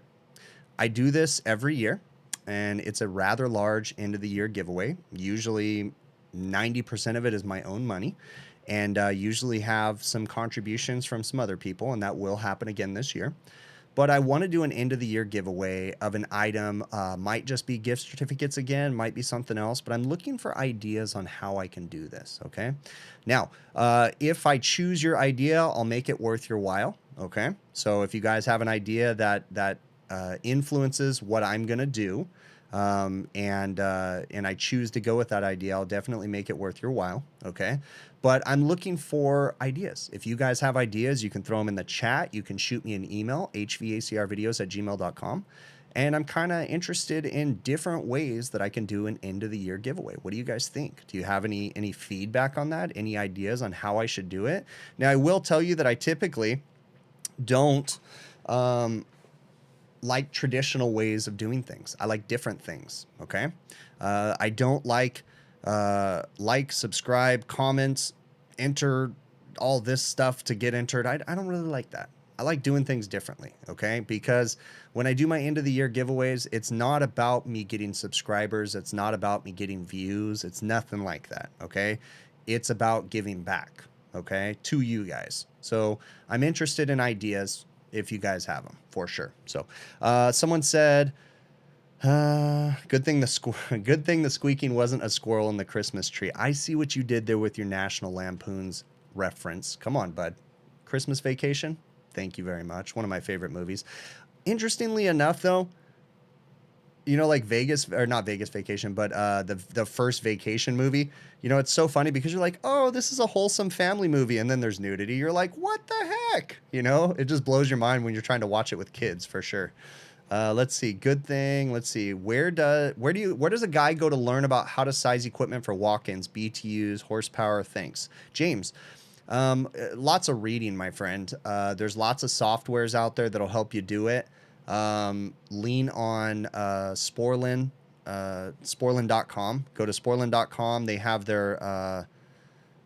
I do this every year, and it's a rather large end-of-the-year giveaway. Usually 90% of it is my own money, and usually have some contributions from some other people, and that will happen again this year. But I want to do an end-of-the-year giveaway of an item. Might just be gift certificates again, might be something else, but I'm looking for ideas on how I can do this, okay? Now, if I choose your idea, I'll make it worth your while, okay? So if you guys have an idea that influences what I'm gonna do, and I choose to go with that idea, I'll definitely make it worth your while, okay? But I'm looking for ideas. If you guys have ideas, you can throw them in the chat. You can shoot me an email, hvacrvideos@gmail.com. And I'm kind of interested in different ways that I can do an end-of-the-year giveaway. What do you guys think? Do you have any feedback on that? Any ideas on how I should do it? Now, I will tell you that I typically don't like traditional ways of doing things. I like different things, okay? I don't like subscribe, comment, enter all this stuff to get entered. I don't really like that. I like doing things differently, okay? Because when I do my end of the year giveaways, it's not about me getting subscribers. It's not about me getting views. It's nothing like that, okay? It's about giving back, okay, to you guys. So I'm interested in ideas if you guys have them, for sure. So someone said, good thing the squeaking wasn't a squirrel in the Christmas tree. I see what you did there with your National Lampoon's reference. Come on, bud. Christmas Vacation? Thank you very much. One of my favorite movies. Interestingly enough, though, you know, like not Vegas Vacation, but the first Vacation movie, you know, it's so funny because you're like, oh, this is a wholesome family movie, and then there's nudity. You're like, what the heck? You know, it just blows your mind when you're trying to watch it with kids, for sure. Let's see. Good thing. Let's see. Where does a guy go to learn about how to size equipment for walk-ins, BTUs, horsepower? Thanks, James. Lots of reading, my friend. There's lots of softwares out there that'll help you do it. Lean on sporlin, sporlin.com. Go to sporlin.com. They have their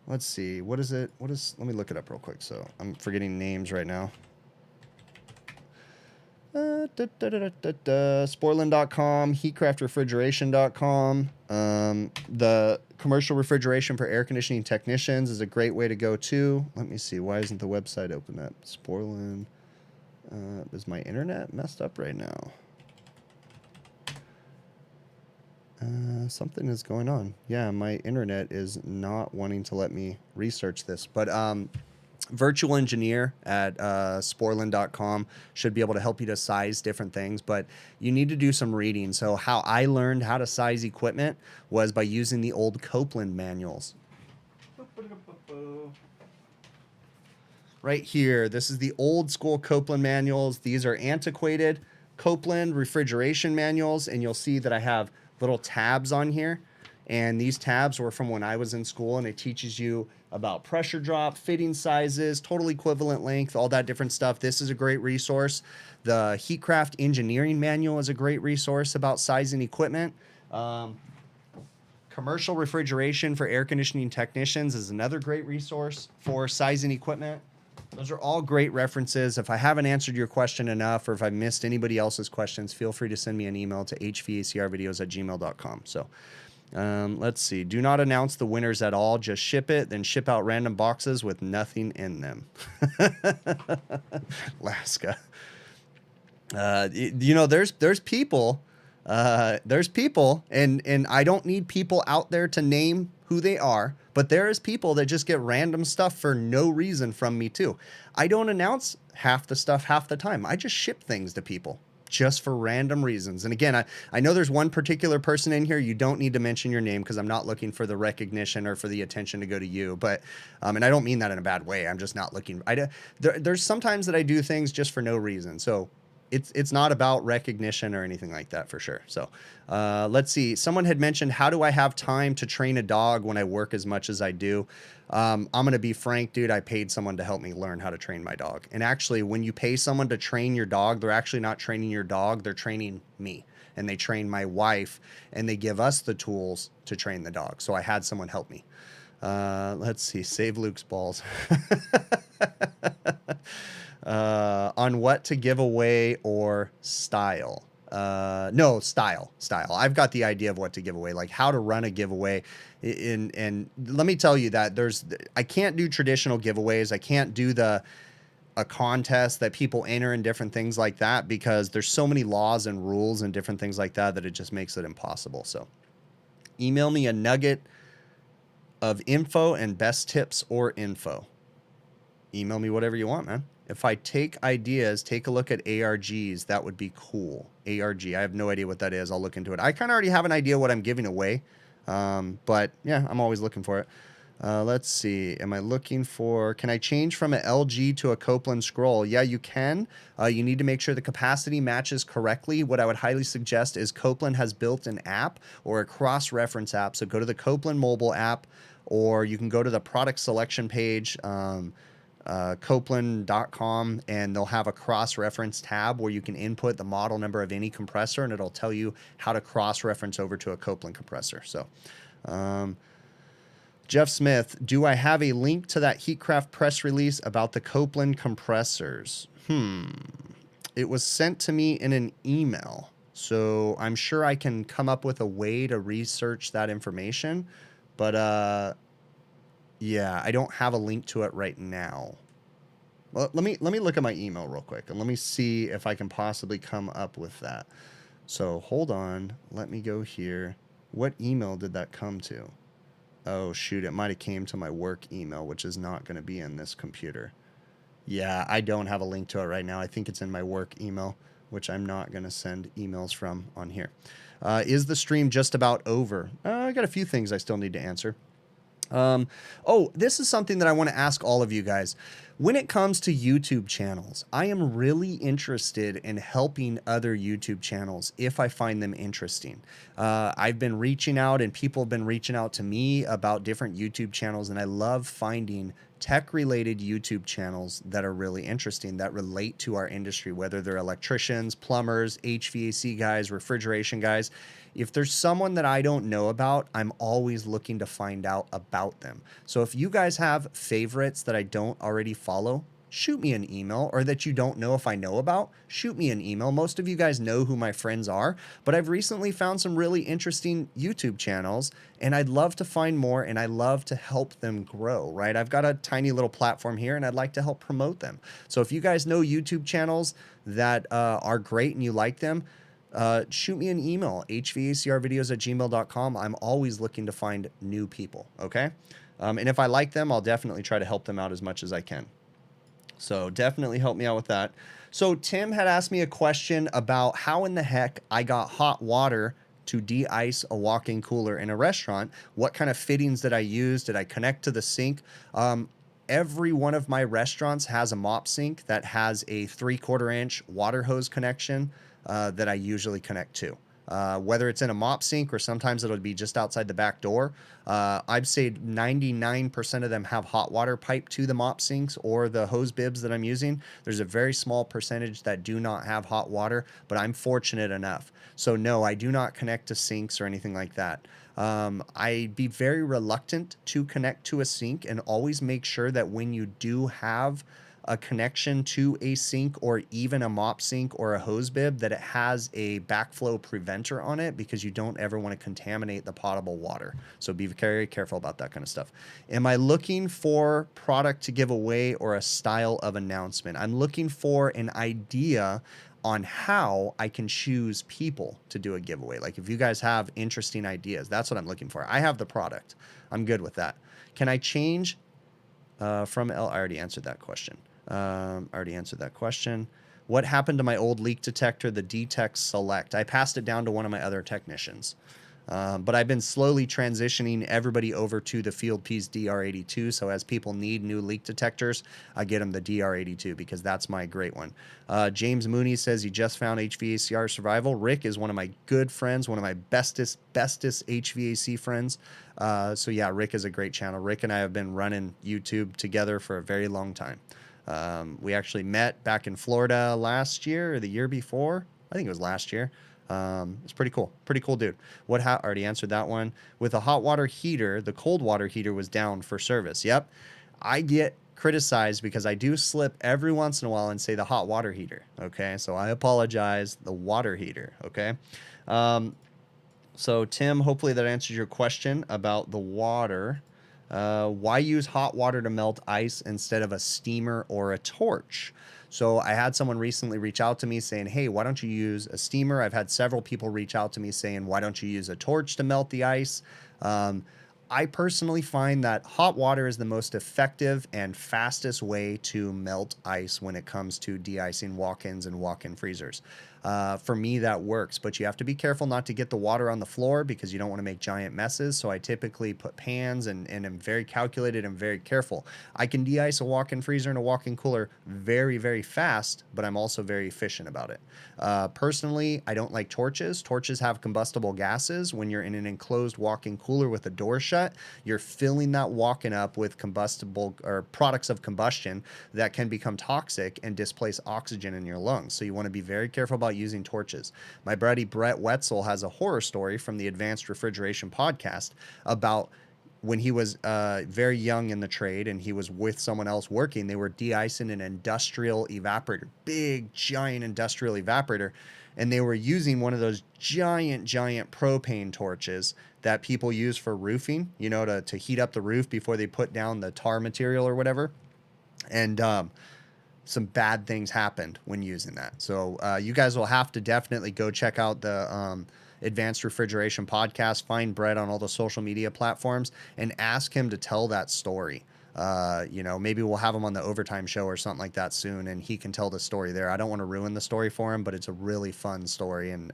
let's see. What is it? Let me look it up real quick. So I'm forgetting names right now. Sporlin.com, heatcraftrefrigeration.com. The commercial refrigeration for air conditioning technicians is a great way to go too. Let me see. Why isn't the website open up? Sporlin. Is my internet messed up right now? Something is going on. Yeah, my internet is not wanting to let me research this. But virtual engineer at sporlin.com should be able to help you to size different things, but you need to do some reading. So how I learned how to size equipment was by using the old Copeland manuals. Right here, this is the old school Copeland manuals. These are antiquated Copeland refrigeration manuals, and you'll see that I have little tabs on here. And these tabs were from when I was in school, and it teaches you about pressure drop, fitting sizes, total equivalent length, all that different stuff. This is a great resource. The Heatcraft Engineering Manual is a great resource about sizing equipment. Commercial refrigeration for air conditioning technicians is another great resource for sizing equipment. Those are all great references. If I haven't answered your question enough, or if I missed anybody else's questions, feel free to send me an email to hvacrvideos@gmail.com. So let's see. Do not announce the winners at all. Just ship it, then ship out random boxes with nothing in them. Alaska. You know, there's people. There's people, and I don't need people out there to name who they are, but there is people that just get random stuff for no reason from me too. I don't announce half the stuff half the time. I just ship things to people just for random reasons. And again, I know there's one particular person in here. You don't need to mention your name because I'm not looking for the recognition or for the attention to go to you. But, and I don't mean that in a bad way. I'm just not looking. There's sometimes that I do things just for no reason. So it's not about recognition or anything like that for sure. So let's see. Someone had mentioned, how do I have time to train a dog when I work as much as I do? I'm going to be frank, dude. I paid someone to help me learn how to train my dog. And actually, when you pay someone to train your dog, they're actually not training your dog. They're training me. And they train my wife, and they give us the tools to train the dog. So I had someone help me. Let's see. Save Luke's balls. On what to give away or style. No, style. I've got the idea of what to give away, like how to run a giveaway. And let me tell you that I can't do traditional giveaways. I can't do a contest that people enter and different things like that, because there's so many laws and rules and different things like that it just makes it impossible. So email me a nugget of info and best tips or info. Email me whatever you want, man. If I take ideas, take a look at ARGs. That would be cool. ARG. I have no idea what that is. I'll look into it. I kind of already have an idea what I'm giving away. But yeah, I'm always looking for it. Let's see. Am I looking for, can I change from an LG to a Copeland scroll? Yeah, you can. You need to make sure the capacity matches correctly. What I would highly suggest is Copeland has built an app or a cross-reference app. So go to the Copeland mobile app, or you can go to the product selection page, Copeland.com, and they'll have a cross-reference tab where you can input the model number of any compressor, and it'll tell you how to cross-reference over to a Copeland compressor. So, Jeff Smith, do I have a link to that Heatcraft press release about the Copeland compressors? It was sent to me in an email, so I'm sure I can come up with a way to research that information, but yeah, I don't have a link to it right now. Well, let me look at my email real quick, and let me see if I can possibly come up with that. So hold on. Let me go here. What email did that come to? Oh, shoot. It might have came to my work email, which is not going to be in this computer. Yeah, I don't have a link to it right now. I think it's in my work email, which I'm not going to send emails from on here. Is the stream just about over? I got a few things I still need to answer. Oh, this is something that I want to ask all of you guys. When it comes to YouTube channels, I am really interested in helping other YouTube channels if I find them interesting. I've been reaching out and people have been reaching out to me about different YouTube channels, and I love finding tech-related YouTube channels that are really interesting, that relate to our industry, whether they're electricians, plumbers, HVAC guys, refrigeration guys. If there's someone that I don't know about, I'm always looking to find out about them. So if you guys have favorites that I don't already follow, shoot me an email, or that you don't know if I know about, shoot me an email. Most of you guys know who my friends are, but I've recently found some really interesting YouTube channels, and I'd love to find more, and I love to help them grow, right? I've got a tiny little platform here, and I'd like to help promote them. So if you guys know YouTube channels that are great and you like them, shoot me an email, hvacrvideos@gmail.com. I'm always looking to find new people, okay? And if I like them, I'll definitely try to help them out as much as I can. So definitely help me out with that. So Tim had asked me a question about how in the heck I got hot water to de-ice a walk-in cooler in a restaurant. What kind of fittings did I use? Did I connect to the sink? Every one of my restaurants has a mop sink that has a 3/4 inch water hose connection that I usually connect to. Whether it's in a mop sink or sometimes it'll be just outside the back door. I'd say 99% of them have hot water pipe to the mop sinks or the hose bibs that I'm using. There's a very small percentage that do not have hot water, but I'm fortunate enough. So no, I do not connect to sinks or anything like that. I'd be very reluctant to connect to a sink, and always make sure that when you do have a connection to a sink or even a mop sink or a hose bib, that it has a backflow preventer on it, because you don't ever want to contaminate the potable water. So be very careful about that kind of stuff. Am I looking for product to give away or a style of announcement? I'm looking for an idea on how I can choose people to do a giveaway. Like if you guys have interesting ideas, that's what I'm looking for. I have the product. I'm good with that. Can I change from L? I already answered that question. What happened to my old leak detector, the D-Tech Select? I passed it down to one of my other technicians. But I've been slowly transitioning everybody over to the Field Peas DR82. So as people need new leak detectors, I get them the DR82 because that's my great one. James Mooney says he just found HVACR Survival. Rick is one of my good friends, one of my bestest HVAC friends. So yeah, Rick is a great channel. Rick and I have been running YouTube together for a very long time. We actually met back in Florida last year or the year before. I think it was last year. It's pretty cool. Pretty cool dude. Already answered that one. With a hot water heater, the cold water heater was down for service. Yep. I get criticized because I do slip every once in a while and say the hot water heater. Okay. So I apologize. The water heater. Okay. So Tim, hopefully that answers your question about the water. Why use hot water to melt ice instead of a steamer or a torch? So I had someone recently reach out to me saying, hey, why don't you use a steamer? I've had several people reach out to me saying, why don't you use a torch to melt the ice? I personally find that hot water is the most effective and fastest way to melt ice when it comes to de-icing walk-ins and walk-in freezers. For me, that works, but you have to be careful not to get the water on the floor because you don't want to make giant messes. So I typically put pans and am very calculated and very careful. I can de-ice a walk-in freezer and a walk-in cooler very, very fast, but I'm also very efficient about it. Personally, I don't like torches. Torches have combustible gases. When you're in an enclosed walk-in cooler with the door shut, you're filling that walk-in up with combustible or products of combustion that can become toxic and displace oxygen in your lungs. So you want to be very careful about using torches. My buddy Brett Wetzel has a horror story from the Advanced Refrigeration podcast about when he was very young in the trade and he was with someone else working. They were de-icing an industrial evaporator, big, giant industrial evaporator, and they were using one of those giant propane torches that people use for roofing, you know, to heat up the roof before they put down the tar material or whatever. And some bad things happened when using that. So you guys will have to definitely go check out the Advanced Refrigeration podcast, find Brett on all the social media platforms, and ask him to tell that story. You know, maybe we'll have him on the overtime show or something like that soon, and he can tell the story there. I don't want to ruin the story for him, but it's a really fun story, and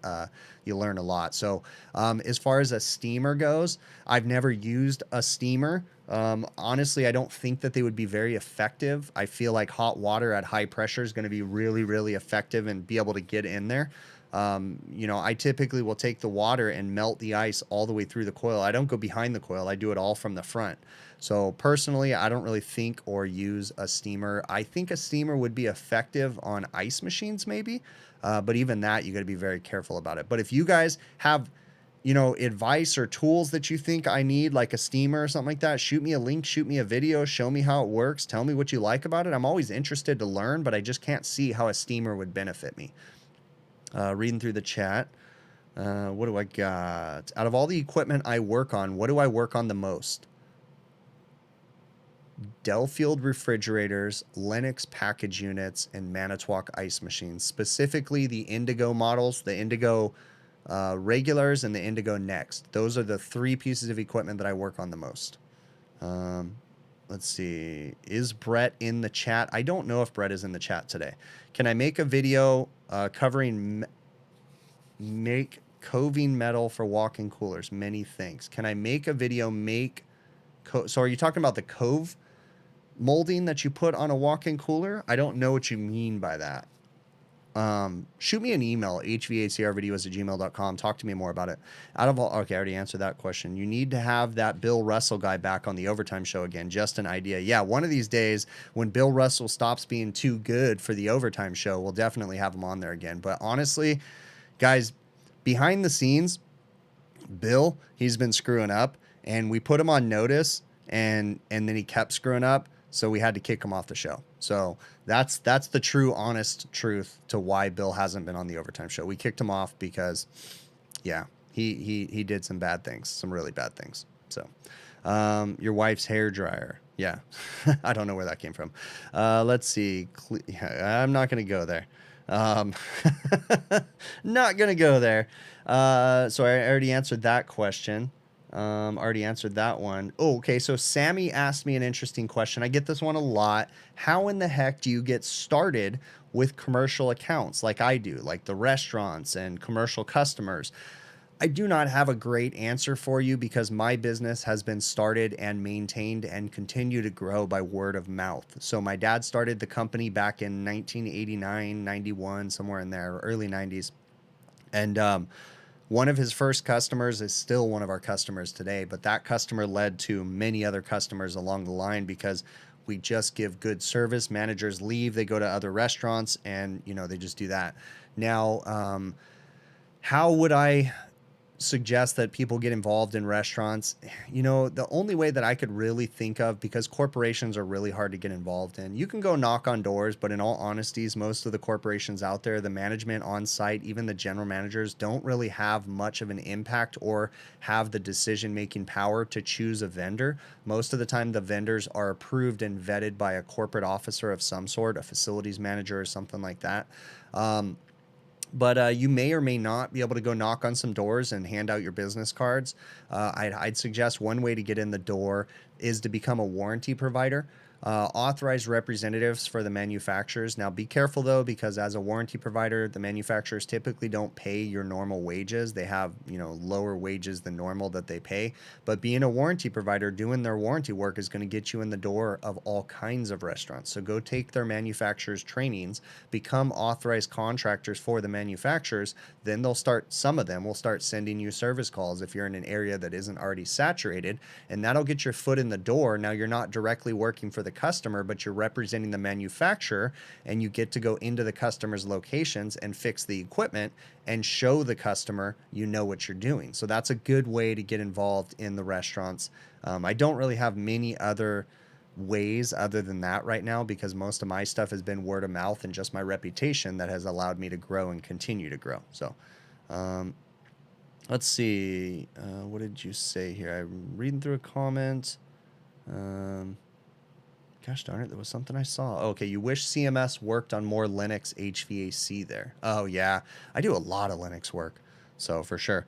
you learn a lot. So as far as a steamer goes, I've never used a steamer. Honestly, I don't think that they would be very effective. I feel like hot water at high pressure is going to be really, really effective and be able to get in there. You know, I typically will take the water and melt the ice all the way through the coil. I don't go behind the coil. I do it all from the front. So personally, I don't really think or use a steamer. I think a steamer would be effective on ice machines maybe, but even that, you got to be very careful about it. But if you guys have, you know, advice or tools that you think I need, like a steamer or something like that, shoot me a link, shoot me a video, show me how it works, tell me what you like about it. I'm always interested to learn, but I just can't see how a steamer would benefit me. Reading through the chat. What do I got? Out of all the equipment I work on, what do I work on the most? Delfield refrigerators, Lennox package units, and Manitowoc ice machines. Specifically the Indigo models, the Indigo regulars, and the Indigo Next. Those are the 3 pieces of equipment that I work on the most. Let's see. Is Brett in the chat? I don't know if Brett is in the chat today. Can I make a video covering make coving metal for walk-in coolers? Many thanks. Can I make a video so are you talking about the cove molding that you put on a walk-in cooler? I don't know what you mean by that. Shoot me an email, hvacrvideos@gmail.com. Talk to me more about it. Out of all, okay, I already answered that question. You need to have that Bill Russell guy back on the overtime show again. Just an idea. Yeah, one of these days when Bill Russell stops being too good for the overtime show, we'll definitely have him on there again. But honestly, guys, behind the scenes, Bill, he's been screwing up, and we put him on notice, and then he kept screwing up, so we had to kick him off the show. So that's the true, honest truth to why Bill hasn't been on the overtime show. We kicked him off because, yeah, he did some bad things, some really bad things. So, your wife's hair dryer, yeah, I don't know where that came from. Let's see. I'm not gonna go there. Not gonna go there. So I already answered that question. Already answered that one. Oh, okay. So Sammy asked me an interesting question. I get this one a lot. How in the heck do you get started with commercial accounts like I do, like the restaurants and commercial customers? I do not have a great answer for you because my business has been started and maintained and continue to grow by word of mouth. So my dad started the company back in 1989, 91, somewhere in there, early 90s. And one of his first customers is still one of our customers today, but that customer led to many other customers along the line because we just give good service. Managers leave, they go to other restaurants, and you know, they just do that. Now, how would I suggest that people get involved in restaurants? You know, the only way that I could really think of, because corporations are really hard to get involved in, you can go knock on doors, but in all honesties, most of the corporations out there, the management on site, even the general managers, don't really have much of an impact or have the decision-making power to choose a vendor. Most of the time, the vendors are approved and vetted by a corporate officer of some sort, a facilities manager or something like that. But you may or may not be able to go knock on some doors and hand out your business cards. I'd suggest one way to get in the door is to become a warranty provider. Authorized representatives for the manufacturers. Now be careful though, because as a warranty provider, the manufacturers typically don't pay your normal wages. They have, you know, lower wages than normal that they pay. But being a warranty provider, doing their warranty work is going to get you in the door of all kinds of restaurants. So go take their manufacturers trainings, become authorized contractors for the manufacturers. Then some of them will start sending you service calls if you're in an area that isn't already saturated, and that'll get your foot in the door. Now you're not directly working for the customer, but you're representing the manufacturer, and you get to go into the customer's locations and fix the equipment and show the customer you know what you're doing. So that's a good way to get involved in the restaurants. I don't really have many other ways other than that right now, because most of my stuff has been word of mouth and just my reputation that has allowed me to grow and continue to grow. So let's see, what did you say here? I'm reading through a comment. Gosh darn it, there was something I saw. Oh, okay, you wish CMS worked on more Linux HVAC there. Oh yeah, I do a lot of Linux work, so for sure.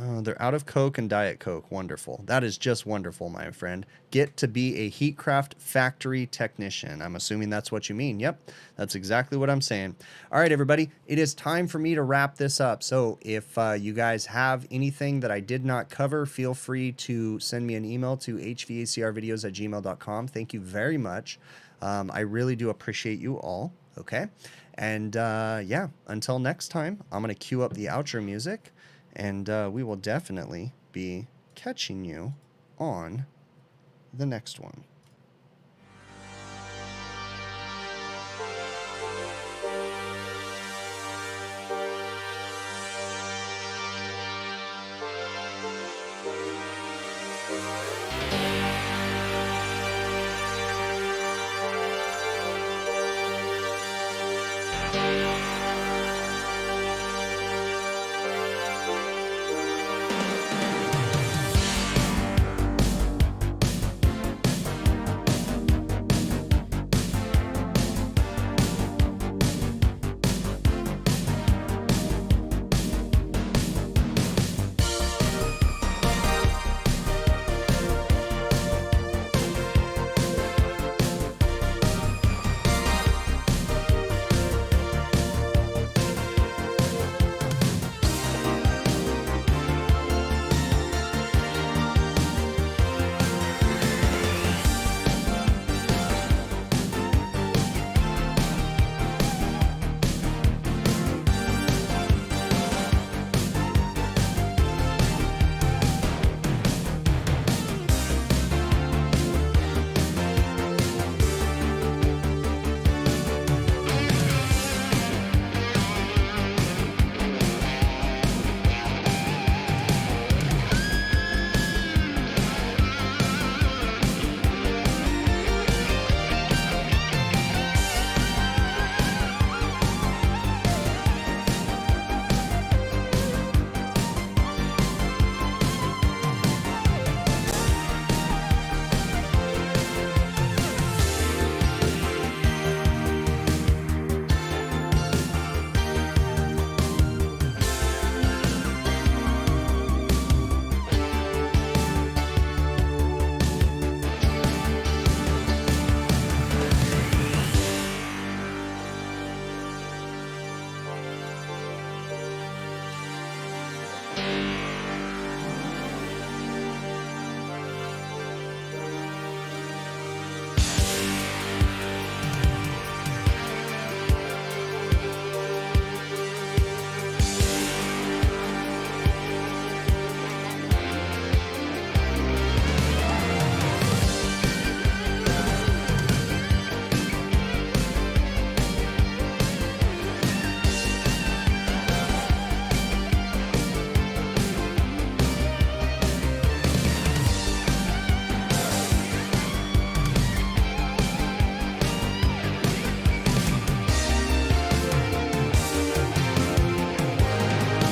They're out of Coke and Diet Coke. Wonderful. That is just wonderful, my friend. Get to be a Heatcraft factory technician. I'm assuming that's what you mean. Yep, that's exactly what I'm saying. All right, everybody. It is time for me to wrap this up. So if you guys have anything that I did not cover, feel free to send me an email to hvacrvideos@gmail.com. Thank you very much. I really do appreciate you all. Okay. And yeah, until next time, I'm going to cue up the outro music. And we will definitely be catching you on the next one.